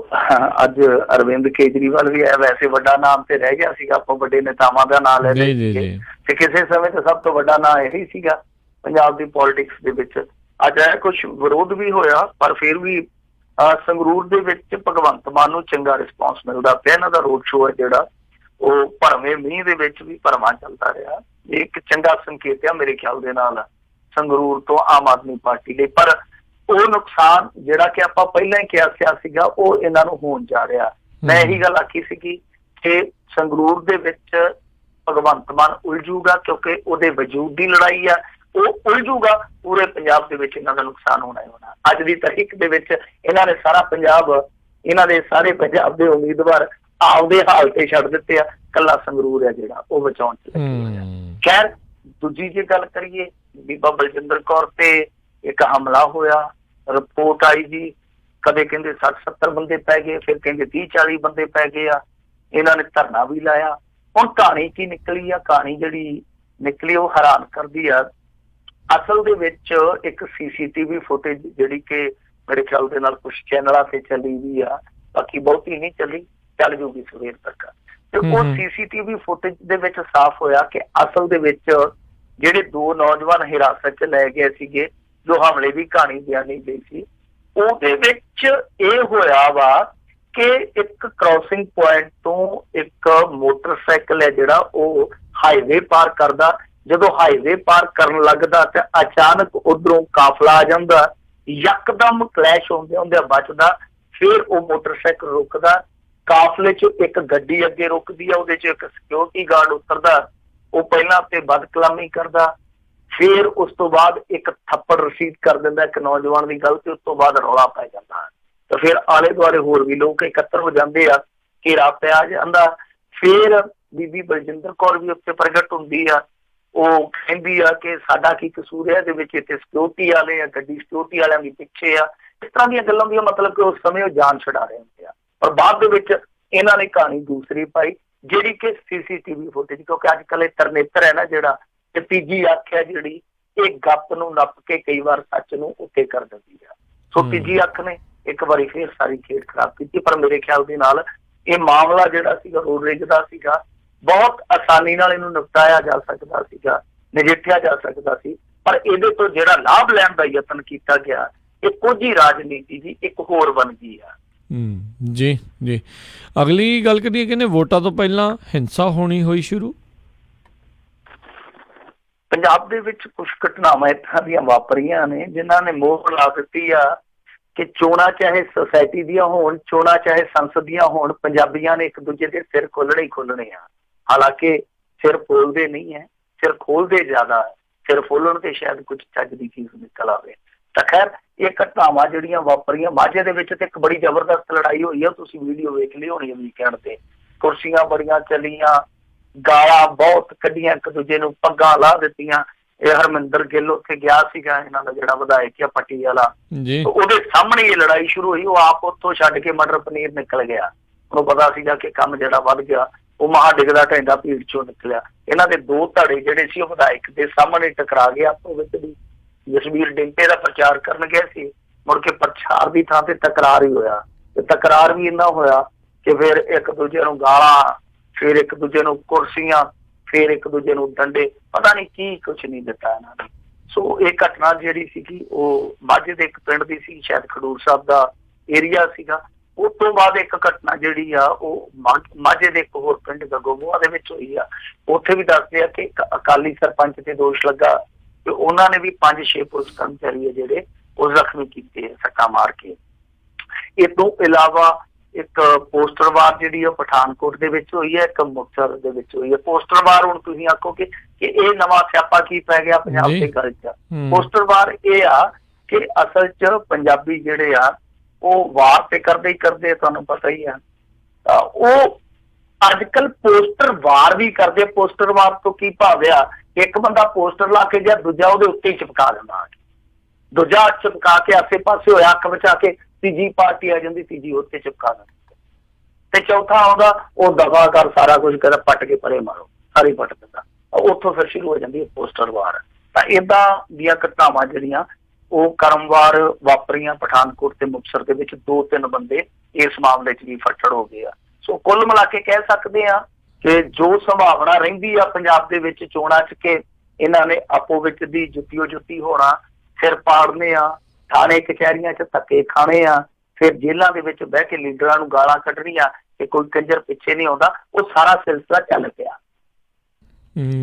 ਅੱਜ ਅਰਵਿੰਦ ਕੇਜਰੀਵਾਲ ਵੀ ਹੈ, ਵੈਸੇ ਵੱਡਾ ਨਾਮ ਤੇ ਰਹਿ ਗਿਆ ਸੀਗਾ, ਆਪਾਂ ਵੱਡੇ ਨੇਤਾਵਾਂ ਦਾ ਨਾਂ ਲੈ ਰਹੇ ਤੇ ਕਿਸੇ ਸਮੇਂ ਤੇ ਸਭ ਤੋਂ ਵੱਡਾ ਨਾਂ ਇਹੀ ਸੀਗਾ ਪੰਜਾਬ ਦੀ ਪੋਲਿਟਿਕਸ ਦੇ ਵਿੱਚ। ਅੱਜ ਇਹ ਕੁਛ ਵਿਰੋਧ ਵੀ ਹੋਇਆ, ਪਰ ਫਿਰ ਵੀ ਸੰਗਰੂਰ ਦੇ ਵਿੱਚ ਭਗਵੰਤ ਮਾਨ ਨੂੰ ਚੰਗਾ ਰਿਸਪਾਂਸ ਮਿਲਦਾ ਪਿਆ। ਇਹਨਾਂ ਦਾ ਰੋਡ ਸ਼ੋਅ ਹੈ ਜਿਹੜਾ ਉਹ ਭਰਵੇਂ ਮੀਂਹ ਦੇ ਵਿੱਚ ਵੀ ਭਰਵਾਂ ਚੱਲਦਾ ਰਿਹਾ। ਇਹ ਇੱਕ ਚੰਗਾ ਸੰਕੇਤ ਆ ਮੇਰੇ ਖਿਆਲ ਦੇ ਨਾਲ ਸੰਗਰੂਰ ਤੋਂ ਆਮ ਆਦਮੀ ਪਾਰਟੀ ਲਈ। ਪਰ ਉਹ ਨੁਕਸਾਨ ਜਿਹੜਾ ਕਿ ਆਪਾਂ ਪਹਿਲਾਂ ਹੀ ਕਿਹਾ ਸੀਗਾ ਉਹ ਇਹਨਾਂ ਨੂੰ ਹੋਣ ਜਾ ਰਿਹਾ। ਮੈਂ ਇਹੀ ਗੱਲ ਆਖੀ ਸੀਗੀ ਕਿ ਸੰਗਰੂਰ ਦੇ ਵਿੱਚ ਭਗਵੰਤ ਮਾਨ ਉਲਝੂਗਾ ਕਿਉਂਕਿ ਉਹਦੇ ਵਜੂਦ ਦੀ ਲੜਾਈ ਆ, ਉਹ ਉਲਝੂਗਾ। ਪੂਰੇ ਪੰਜਾਬ ਦੇ ਵਿੱਚ ਇਹਨਾਂ ਦਾ ਨੁਕਸਾਨ ਹੋਣਾ ਹੀ ਹੋਣਾ। ਅੱਜ ਦੀ ਤਾਰੀਖ ਦੇ ਵਿੱਚ ਇਹਨਾਂ ਨੇ ਸਾਰਾ ਪੰਜਾਬ, ਇਹਨਾਂ ਦੇ ਸਾਰੇ ਪੰਜਾਬ ਦੇ ਉਮੀਦਵਾਰ ਆਪਦੇ ਹਾਲ ਤੇ ਛੱਡ ਦਿੱਤੇ ਆ। ਕੱਲਾ ਸੰਗਰੂਰ ਹੈ ਜਿਹੜਾ ਉਹ ਬਚਾਉਣ ਚ ਲੱਗੇ ਹੋਏ ਆ। ਖੈਰ ਦੂਜੀ ਜੇ ਗੱਲ ਕਰੀਏ, ਬੀਬਾ ਬਲਜਿੰਦਰ ਕੌਰ ਤੇ ਇੱਕ ਹਮਲਾ ਹੋਇਆ, ਰਿਪੋਰਟ ਆਈ ਜੀ, ਕਦੇ ਕਹਿੰਦੇ 60-70 ਬੰਦੇ ਪੈ ਗਏ, ਫਿਰ ਕਹਿੰਦੇ 30-40 ਬੰਦੇ ਪੈ ਗਏ ਆ। ਇਹਨਾਂ ਨੇ ਧਰਨਾ ਵੀ ਲਾਇਆ। ਹੁਣ ਕਹਾਣੀ ਕੀ ਨਿਕਲੀ ਆ? ਕਹਾਣੀ ਜਿਹੜੀ ਨਿਕਲੀ ਉਹ ਹੈਰਾਨ ਕਰਦੀ ਆ। ਅਸਲ ਦੇ ਵਿੱਚ ਇੱਕ CCTV ਫੁਟੇਜ ਜਿਹੜੀ ਕਿ ਮੇਰੇ ਖਿਆਲ ਦੇ ਨਾਲ ਕੁਛ ਚੈਨਲਾਂ ਤੇ ਚੱਲੀ ਵੀ ਆ, ਬਾਕੀ ਬਹੁਤੀ ਨਹੀਂ ਚੱਲੀ, ਚੱਲ ਜੂਗੀ ਸਵੇਰ ਤੱਕ। ਤੇ ਉਹ CCTV ਫੁਟੇਜ ਦੇ ਵਿੱਚ ਸਾਫ਼ ਹੋਇਆ ਕਿ ਅਸਲ ਦੇ ਵਿੱਚ ਜਿਹੜੇ 2 ਨੌਜਵਾਨ ਹਿਰਾਸਤ 'ਚ ਲੈ ਗਏ ਸੀਗੇ, ਜੋ ਹਮਲੇ ਦੀ ਕਹਾਣੀ ਬਿਆਨੀ ਗਈ ਸੀ, ਉਹਦੇ ਵਿੱਚ ਇਹ ਹੋਇਆ ਵਾ ਕਿ ਇੱਕ ਕ੍ਰਾਸਿੰਗ ਪੁਆਇੰਟ ਤੋਂ ਇੱਕ ਮੋਟਰਸਾਈਕਲ ਹੈ ਜਿਹੜਾ ਉਹ ਹਾਈਵੇ ਪਾਰ ਕਰਦਾ। ਜਦੋਂ ਹਾਈਵੇ ਪਾਰ ਕਰਨ ਲੱਗਦਾ ਤੇ ਅਚਾਨਕ ਉਧਰੋਂ ਕਾਫਲਾ ਆ ਜਾਂਦਾ, ਯਕਦਮ ਕਲੈਸ਼ ਹੁੰਦੇ ਬਚਦਾ। ਫਿਰ ਉਹ ਮੋਟਰਸਾਈਕਲ ਰੁਕਦਾ, ਕਾਫਲੇ 'ਚ ਇੱਕ ਗੱਡੀ ਅੱਗੇ ਰੁਕਦੀ ਆ, ਉਹਦੇ 'ਚ ਇੱਕ ਸਿਕਿਉਰਿਟੀ ਗਾਰਡ ਉਤਰਦਾ। ਉਹ ਪਹਿਲਾਂ ਤੇ ਬਦਕਲਾਮੀ ਕਰਦਾ, ਫਿਰ ਉਸ ਤੋਂ ਬਾਅਦ ਇੱਕ ਥੱਪੜ ਰਸੀਦ ਕਰ ਦਿੰਦਾ ਇੱਕ ਨੌਜਵਾਨ ਦੀ ਗੱਲ ਤੇ। ਉਸ ਤੋਂ ਬਾਅਦ ਰੌਲਾ ਪੈ ਜਾਂਦਾ ਤੇ ਫਿਰ ਆਲੇ ਦੁਆਲੇ ਹੋਰ ਵੀ ਲੋਕ ਇਕੱਤਰ ਹੋ ਜਾਂਦੇ ਆ, ਘੇਰਾ ਪਿਆ ਜਾਂਦਾ। ਫਿਰ ਬੀਬੀ ਬਲਜਿੰਦਰ ਕੌਰ ਵੀ ਉੱਤੇ ਪ੍ਰਗਟ ਹੁੰਦੀ ਆ। ਉਹ ਕਹਿੰਦੀ ਆ ਕਿ ਸਾਡਾ ਕੀ ਕਸੂਰ ਹੈ ਇਹਦੇ ਵਿੱਚ, ਇੱਥੇ ਸਿਕਿਉਰਿਟੀ ਵਾਲੇ ਆ, ਗੱਡੀ ਸਿਕਿਉਰਿਟੀ ਵਾਲਿਆਂ ਦੀ ਪਿੱਛੇ ਆ। ਇਸ ਤਰ੍ਹਾਂ ਦੀਆਂ ਗੱਲਾਂ ਦੀਆਂ, ਮਤਲਬ ਕਿ ਉਸ ਸਮੇਂ ਉਹ ਜਾਨ ਛੁਡਾ ਰਹੇ ਹੁੰਦੇ ਆ। ਪਰ ਬਾਅਦ ਦੇ ਵਿੱਚ ਇਹਨਾਂ ਨੇ ਕਹਾਣੀ ਦੂਸਰੀ ਪਾਈ, ਜਿਹੜੀ ਕਿ CCTV ਫੁਟੇਜ, ਕਿਉਂਕਿ ਅੱਜ ਕੱਲ੍ਹ ਇਹ ਤਰਨੇਤਰ ਹੈ ਨਾ ਜਿਹੜਾ, ਤੇ ਤੀਜੀ ਅੱਖ ਹੈ ਜਿਹੜੀ, ਇਹ ਗੱਪ ਨੂੰ ਨੱਪ ਕੇ ਕਈ ਵਾਰ ਸੱਚ ਨੂੰ ਉੱਤੇ ਕਰ ਦਿੰਦੀ ਆ। ਸੋ ਤੀਜੀ ਅੱਖ ਨੇ ਇੱਕ ਵਾਰੀ ਫੇਰ ਸਾਰੀ ਖੇਡ ਖਰਾਬ ਕੀਤੀ। ਪਰ ਮੇਰੇ ਖਿਆਲ ਦੇ ਨਾਲ ਇਹ ਮਾਮਲਾ ਜਿਹੜਾ ਸੀਗਾ ਰੋਡਰੇਜ ਦਾ ਸੀਗਾ, ਬਹੁਤ ਆਸਾਨੀ ਨਾਲ ਇਹਨੂੰ ਨਿਪਟਾਇਆ ਜਾ ਸਕਦਾ ਸੀਗਾ, ਨਜਿੱਠਿਆ ਜਾ ਸਕਦਾ ਸੀ। ਪਰ ਇਹਦੇ ਤੋਂ ਜਿਹੜਾ ਲਾਭ ਲੈਣ ਦਾ ਯਤਨ ਕੀਤਾ ਗਿਆ, ਇਹ ਕੁਝ ਹੀ ਰਾਜਨੀਤੀ ਦੀ ਇੱਕ ਹੋਰ ਬਣ ਗਈ ਆ। ਜੀ ਜੀ, ਅਗਲੀ ਗੱਲ ਕਰੀਏ, ਕਹਿੰਦੇ ਵੋਟਾਂ ਤੋਂ ਪਹਿਲਾਂ ਹਿੰਸਾ ਹੋਣੀ ਹੋਈ ਸ਼ੁਰੂ। ਪੰਜਾਬ ਦੇ ਵਿੱਚ ਕੁਝ ਘਟਨਾਵਾਂ ਇੱਦਾਂ ਦੀਆਂ ਵਾਪਰੀਆਂ ਨੇ ਜਿਨ੍ਹਾਂ ਨੇ ਮੋਹਰ ਲਾ ਦਿੱਤੀ ਆ ਕਿ ਚੋਣਾਂ ਚਾਹੇ ਸੁਸਾਇਟੀ ਦੀਆਂ ਹੋਣ, ਚੋਣਾਂ ਚਾਹੇ ਸੰਸਦ ਦੀਆਂ ਹੋਣ, ਪੰਜਾਬੀਆਂ ਨੇ ਇੱਕ ਦੂਜੇ ਦੇ ਸਿਰ ਖੋਲਣੇ ਹੀ ਖੋਲਣੇ ਆ। ਹਾਲਾਂਕਿ ਸਿਰ ਫੋਲਦੇ ਨਹੀਂ ਹੈ, ਸਿਰ ਖੋਲਦੇ ਜ਼ਿਆਦਾ। ਸਿਰ ਫੋਲਣ ਤੇ ਸ਼ਾਇਦ ਕੁਝ ਚੱਜ ਦੀ ਚੀਜ਼ ਨਿਕਲ ਆਵੇ। ਤਾਂ ਖੈਰ ਇਹ ਘਟਨਾਵਾਂ ਜਿਹੜੀਆਂ ਵਾਪਰੀਆਂ ਮਾਝੇ ਦੇ ਵਿੱਚ, ਤੇ ਇੱਕ ਬੜੀ ਜ਼ਬਰਦਸਤ ਲੜਾਈ ਹੋਈ ਆ, ਤੁਸੀਂ ਵੀਡੀਓ ਵੇਖ ਲਈ ਹੋਣੀ ਵੀਕਐਂਡ ਤੇ। ਕੁਰਸੀਆਂ ਬੜੀਆਂ ਚੱਲੀਆਂ, ਗਾਲਾਂ ਬਹੁਤ ਕੱਢੀਆਂ, ਇੱਕ ਦੂਜੇ ਨੂੰ ਪੱਗਾਂ ਲਾ ਦਿੱਤੀਆਂ। ਇਹ ਹਰਮਿੰਦਰ ਗਿੱਲ ਉੱਥੇ ਗਿਆ ਸੀਗਾ, ਇਹਨਾਂ ਦਾ ਜਿਹੜਾ ਵਿਧਾਇਕ ਆ ਪੱਟੀ ਵਾਲਾ, ਉਹਦੇ ਸਾਹਮਣੇ ਇਹ ਲੜਾਈ ਸ਼ੁਰੂ ਹੋਈ। ਉਹ ਆਪ ਉੱਥੋਂ ਛੱਡ ਕੇ ਮਟਰ ਪਨੀਰ ਨਿਕਲ ਗਿਆ। ਉਹਨੂੰ ਪਤਾ ਸੀਗਾ ਕਿ ਕੰਮ ਜਿਹੜਾ ਵੱਧ ਗਿਆ, ਉਹ ਮਹਾ ਡਿੱਗਦਾ ਢੈਂਦਾ ਭੀੜ ਚੋਂ ਨਿਕਲਿਆ। ਇਹਨਾਂ ਦੇ 2 ਧੜੇ ਜਿਹੜੇ ਸੀ ਉਹ ਵਿਧਾਇਕ ਦੇ ਸਾਹਮਣੇ ਟਕਰਾ ਗਏ ਆਪੋ ਵਿੱਚ ਦੀ। ਜਸਵੀਰ ਡਿੰਪੇ ਦਾ ਪ੍ਰਚਾਰ ਕਰਨ ਗਏ ਸੀ, ਮੁੜ ਕੇ ਪ੍ਰਚਾਰ ਦੀ ਥਾਂ ਤੇ ਤਕਰਾਰ ਹੀ ਹੋਇਆ। ਤੇ ਤਕਰਾਰ ਵੀ ਇੰਨਾ ਹੋਇਆ ਕਿ ਫਿਰ ਇੱਕ ਦੂਜੇ ਨੂੰ ਗਾਲਾਂ, ਫਿਰ ਇੱਕ ਦੂਜੇ ਨੂੰ ਕੁਰਸੀਆਂ, ਫਿਰ ਇੱਕ ਦੂਜੇ ਨੂੰ ਡੰਡੇ, ਪਤਾ ਨਹੀਂ ਕੀ ਕੁਛ ਨਹੀਂ ਦਿੱਤਾ ਇਹਨਾਂ ਨੇ। ਸੋ ਇਹ ਘਟਨਾ ਜਿਹੜੀ ਸੀਗੀ ਉਹ ਮਾਝੇ ਦੇ ਇੱਕ ਪਿੰਡ ਦੀ ਸੀ, ਸ਼ਾਇਦ ਖਡੂਰ ਸਾਹਿਬ ਦਾ ਏਰੀਆ ਸੀਗਾ। ਉਸ ਤੋਂ ਬਾਅਦ ਇੱਕ ਘਟਨਾ ਜਿਹੜੀ ਆ ਉਹ ਮਾਝੇ ਦੇ ਇੱਕ ਹੋਰ ਪਿੰਡ ਗਗੋਆ ਦੇ ਵਿੱਚ ਹੋਈ ਆ। ਉੱਥੇ ਵੀ ਦੱਸਦੇ ਆ ਕਿ ਇੱਕ ਅਕਾਲੀ ਸਰਪੰਚ ਤੇ ਦੋਸ਼ ਲੱਗਾ ਤੇ ਉਹਨਾਂ ਨੇ ਵੀ 5-6 ਪੁਲਿਸ ਕਰਮਚਾਰੀ ਆ ਜਿਹੜੇ ਉਹ ਜ਼ਖਮੀ ਕੀਤੇ ਸੱਟਾਂ ਮਾਰ ਕੇ। ਇਹ ਤੋਂ ਇਲਾਵਾ ਇੱਕ ਪੋਸਟਰ ਵਾਰ ਜਿਹੜੀ ਉਹ ਪਠਾਨਕੋਟ ਦੇ ਵਿੱਚ ਹੋਈ ਹੈ, ਇੱਕ ਮੁਕਤਸਰ ਦੇ ਵਿੱਚ ਹੋਈ ਹੈ। ਪੋਸਟਰ ਵਾਰ ਹੁਣ ਤੁਸੀਂ ਆਖੋਗੇ ਕਿ ਇਹ ਨਵਾਂ ਸਿਆਪਾ ਕੀ ਪੈ ਗਿਆ ਪੰਜਾਬ ਦੇ ਗੱਲ 'ਚ। ਪੋਸਟਰ ਵਾਰ ਇਹ ਆ ਕਿ ਅਸਲ 'ਚ ਪੰਜਾਬੀ ਜਿਹੜੇ ਆ ਉਹ ਵਾਰ ਤੇ ਕਰਦੇ ਹੀ ਕਰਦੇ, ਤੁਹਾਨੂੰ ਪਤਾ ਹੀ ਆ। ਤਾਂ ਉਹ ਅੱਜ ਕੱਲ ਪੋਸਟਰ ਵਾਰ ਵੀ ਕਰਦੇ। ਪੋਸਟਰ ਵਾਰ ਤੋਂ ਕੀ ਭਾਵ ਆ, ਇੱਕ ਬੰਦਾ ਪੋਸਟਰ ਲਾ ਕੇ ਜਾਂ ਦੂਜਾ ਉਹਦੇ ਉੱਤੇ ਹੀ ਚਿਪਕਾ ਦਿੰਦਾ, ਦੂਜਾ ਚਿਪਕਾ ਕੇ ਆਸੇ ਪਾਸੇ ਹੋਇਆ ਅੱਖ ਬਚਾ ਕੇ, ਤੀਜੀ ਪਾਰਟੀ ਆ ਜਾਂਦੀ, ਤੀਜੀ ਉੱਤੇ ਚਿਪਕਾ ਦਿੰਦੀ, ਤੇ ਚੌਥਾ ਆਉਂਦਾ ਉਹ ਦਫਾ ਕਰ, ਸਾਰਾ ਕੁਝ ਕਰ, ਪੱਟ ਕੇ ਪਰੇ ਮਾਰੋ, ਸਾਰੀ ਪੱਟ ਦਿੰਦਾ। ਉੱਥੋਂ ਫਿਰ ਸ਼ੁਰੂ ਹੋ ਜਾਂਦੀ ਹੈ ਪੋਸਟਰ ਵਾਰ। ਤਾਂ ਏਦਾਂ ਦੀਆਂ ਘਟਨਾਵਾਂ ਜਿਹੜੀਆਂ ਉਹ ਕਰਮਵਾਰ ਵਾਪਰੀਆਂ ਪਠਾਨਕੋਟ ਤੇ ਮੁਕਤਸਰ ਦੇ ਵਿੱਚ। 2-3 ਬੰਦੇ ਇਸ ਮਾਮਲੇ 'ਚ ਵੀ ਫੱਟੜ ਹੋ ਗਏ ਆ। ਸੋ ਕੁੱਲ ਮਿਲਾ ਕੇ ਕਹਿ ਸਕਦੇ ਆ ਕਿ ਜੋ ਸੰਭਾਵਨਾ ਰਹਿੰਦੀ ਆ ਪੰਜਾਬ ਦੇ ਵਿੱਚ ਚੋਣਾਂ 'ਚ ਕਿ ਇਹਨਾਂ ਨੇ ਆਪੋ ਵਿੱਚ ਦੀ ਜੁੱਤੀਓ ਜੁੱਤੀ ਹੋਣਾ, ਸਿਰ ਪਾੜਨੇ ਆ, ਥਾਣੇ ਕਚਹਿਰੀਆਂ 'ਚ ਧੱਕੇ ਖਾਣੇ ਆ, ਫਿਰ ਜੇਲ੍ਹਾਂ ਦੇ ਵਿੱਚ ਬਹਿ ਕੇ ਲੀਡਰਾਂ ਨੂੰ ਗਾਲਾਂ ਕੱਢਣੀਆਂ ਕਿ ਕੋਈ ਕੰਜਰ ਪਿੱਛੇ ਨਹੀਂ ਆਉਂਦਾ, ਉਹ ਸਾਰਾ ਸਿਲਸਿਲਾ ਚੱਲ ਪਿਆ।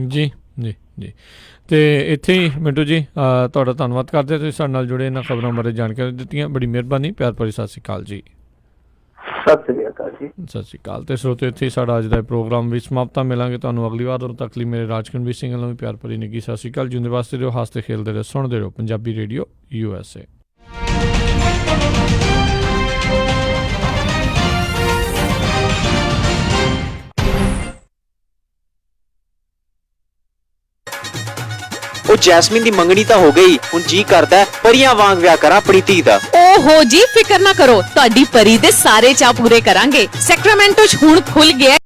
ਜੀ ਜੀ ਜੀ। ਤੇ ਇੱਥੇ ਹੀ ਮਿੰਟੂ ਜੀ ਤੁਹਾਡਾ ਧੰਨਵਾਦ ਕਰਦੇ, ਤੁਸੀਂ ਸਾਡੇ ਨਾਲ ਜੁੜੇ, ਇਹਨਾਂ ਖਬਰਾਂ ਬਾਰੇ ਜਾਣਕਾਰੀ ਦਿੱਤੀਆਂ, ਬੜੀ ਮਿਹਰਬਾਨੀ। ਪਿਆਰ ਭਰੀ ਸਤਿ ਸ਼੍ਰੀ ਅਕਾਲ ਜੀ। ਸਤਿ ਸ਼੍ਰੀ ਅਕਾਲ ਜੀ। ਸਤਿ ਸ਼੍ਰੀ ਅਕਾਲ। ਤੇ ਸਰੋਤਿਓ, ਇੱਥੇ ਹੀ ਸਾਡਾ ਅੱਜ ਦਾ ਪ੍ਰੋਗਰਾਮ ਵੀ ਸਮਾਪਤ। ਮਿਲਾਂਗੇ ਤੁਹਾਨੂੰ ਅਗਲੀ ਵਾਰ। ਉਦੋਂ ਤੱਕ ਲਈ ਮੇਰੇ ਰਾਜਕਨਵੀਰ ਸਿੰਘ ਵੱਲੋਂ ਵੀ ਪਿਆਰ ਭਰੀ ਨਿੱਘੀ ਸਤਿ ਸ਼੍ਰੀ ਅਕਾਲ। ਜਿਉਂਦੇ ਵਾਸਤੇ ਰਹੋ, ਹੱਸਦੇ ਖੇਲਦੇ ਰਹੋ, ਸੁਣਦੇ ਰਹੋ ਪੰਜਾਬੀ ਰੇਡੀਓ USA। ਉਹ ਜੈਸਮੀਨ ਦੀ ਮੰਗਣੀ ਤਾਂ ਹੋ ਗਈ, ਹੁਣ ਜੀ ਕਰਦਾ ਪਰੀਆਂ ਵਾਂਗ ਵਿਆਹ ਕਰਾਂ ਆਪਣੀ ਧੀ ਦਾ। ਓਹੋ ਜੀ, ਫਿਕਰ ਨਾ ਕਰੋ, ਤੁਹਾਡੀ ਪਰੀ ਦੇ ਸਾਰੇ ਚਾਅ ਪੂਰੇ ਕਰਾਂਗੇ। ਸੈਕਰਾਮੈਂਟੋ 'ਚ ਹੁਣ ਖੁੱਲ ਗਿਆ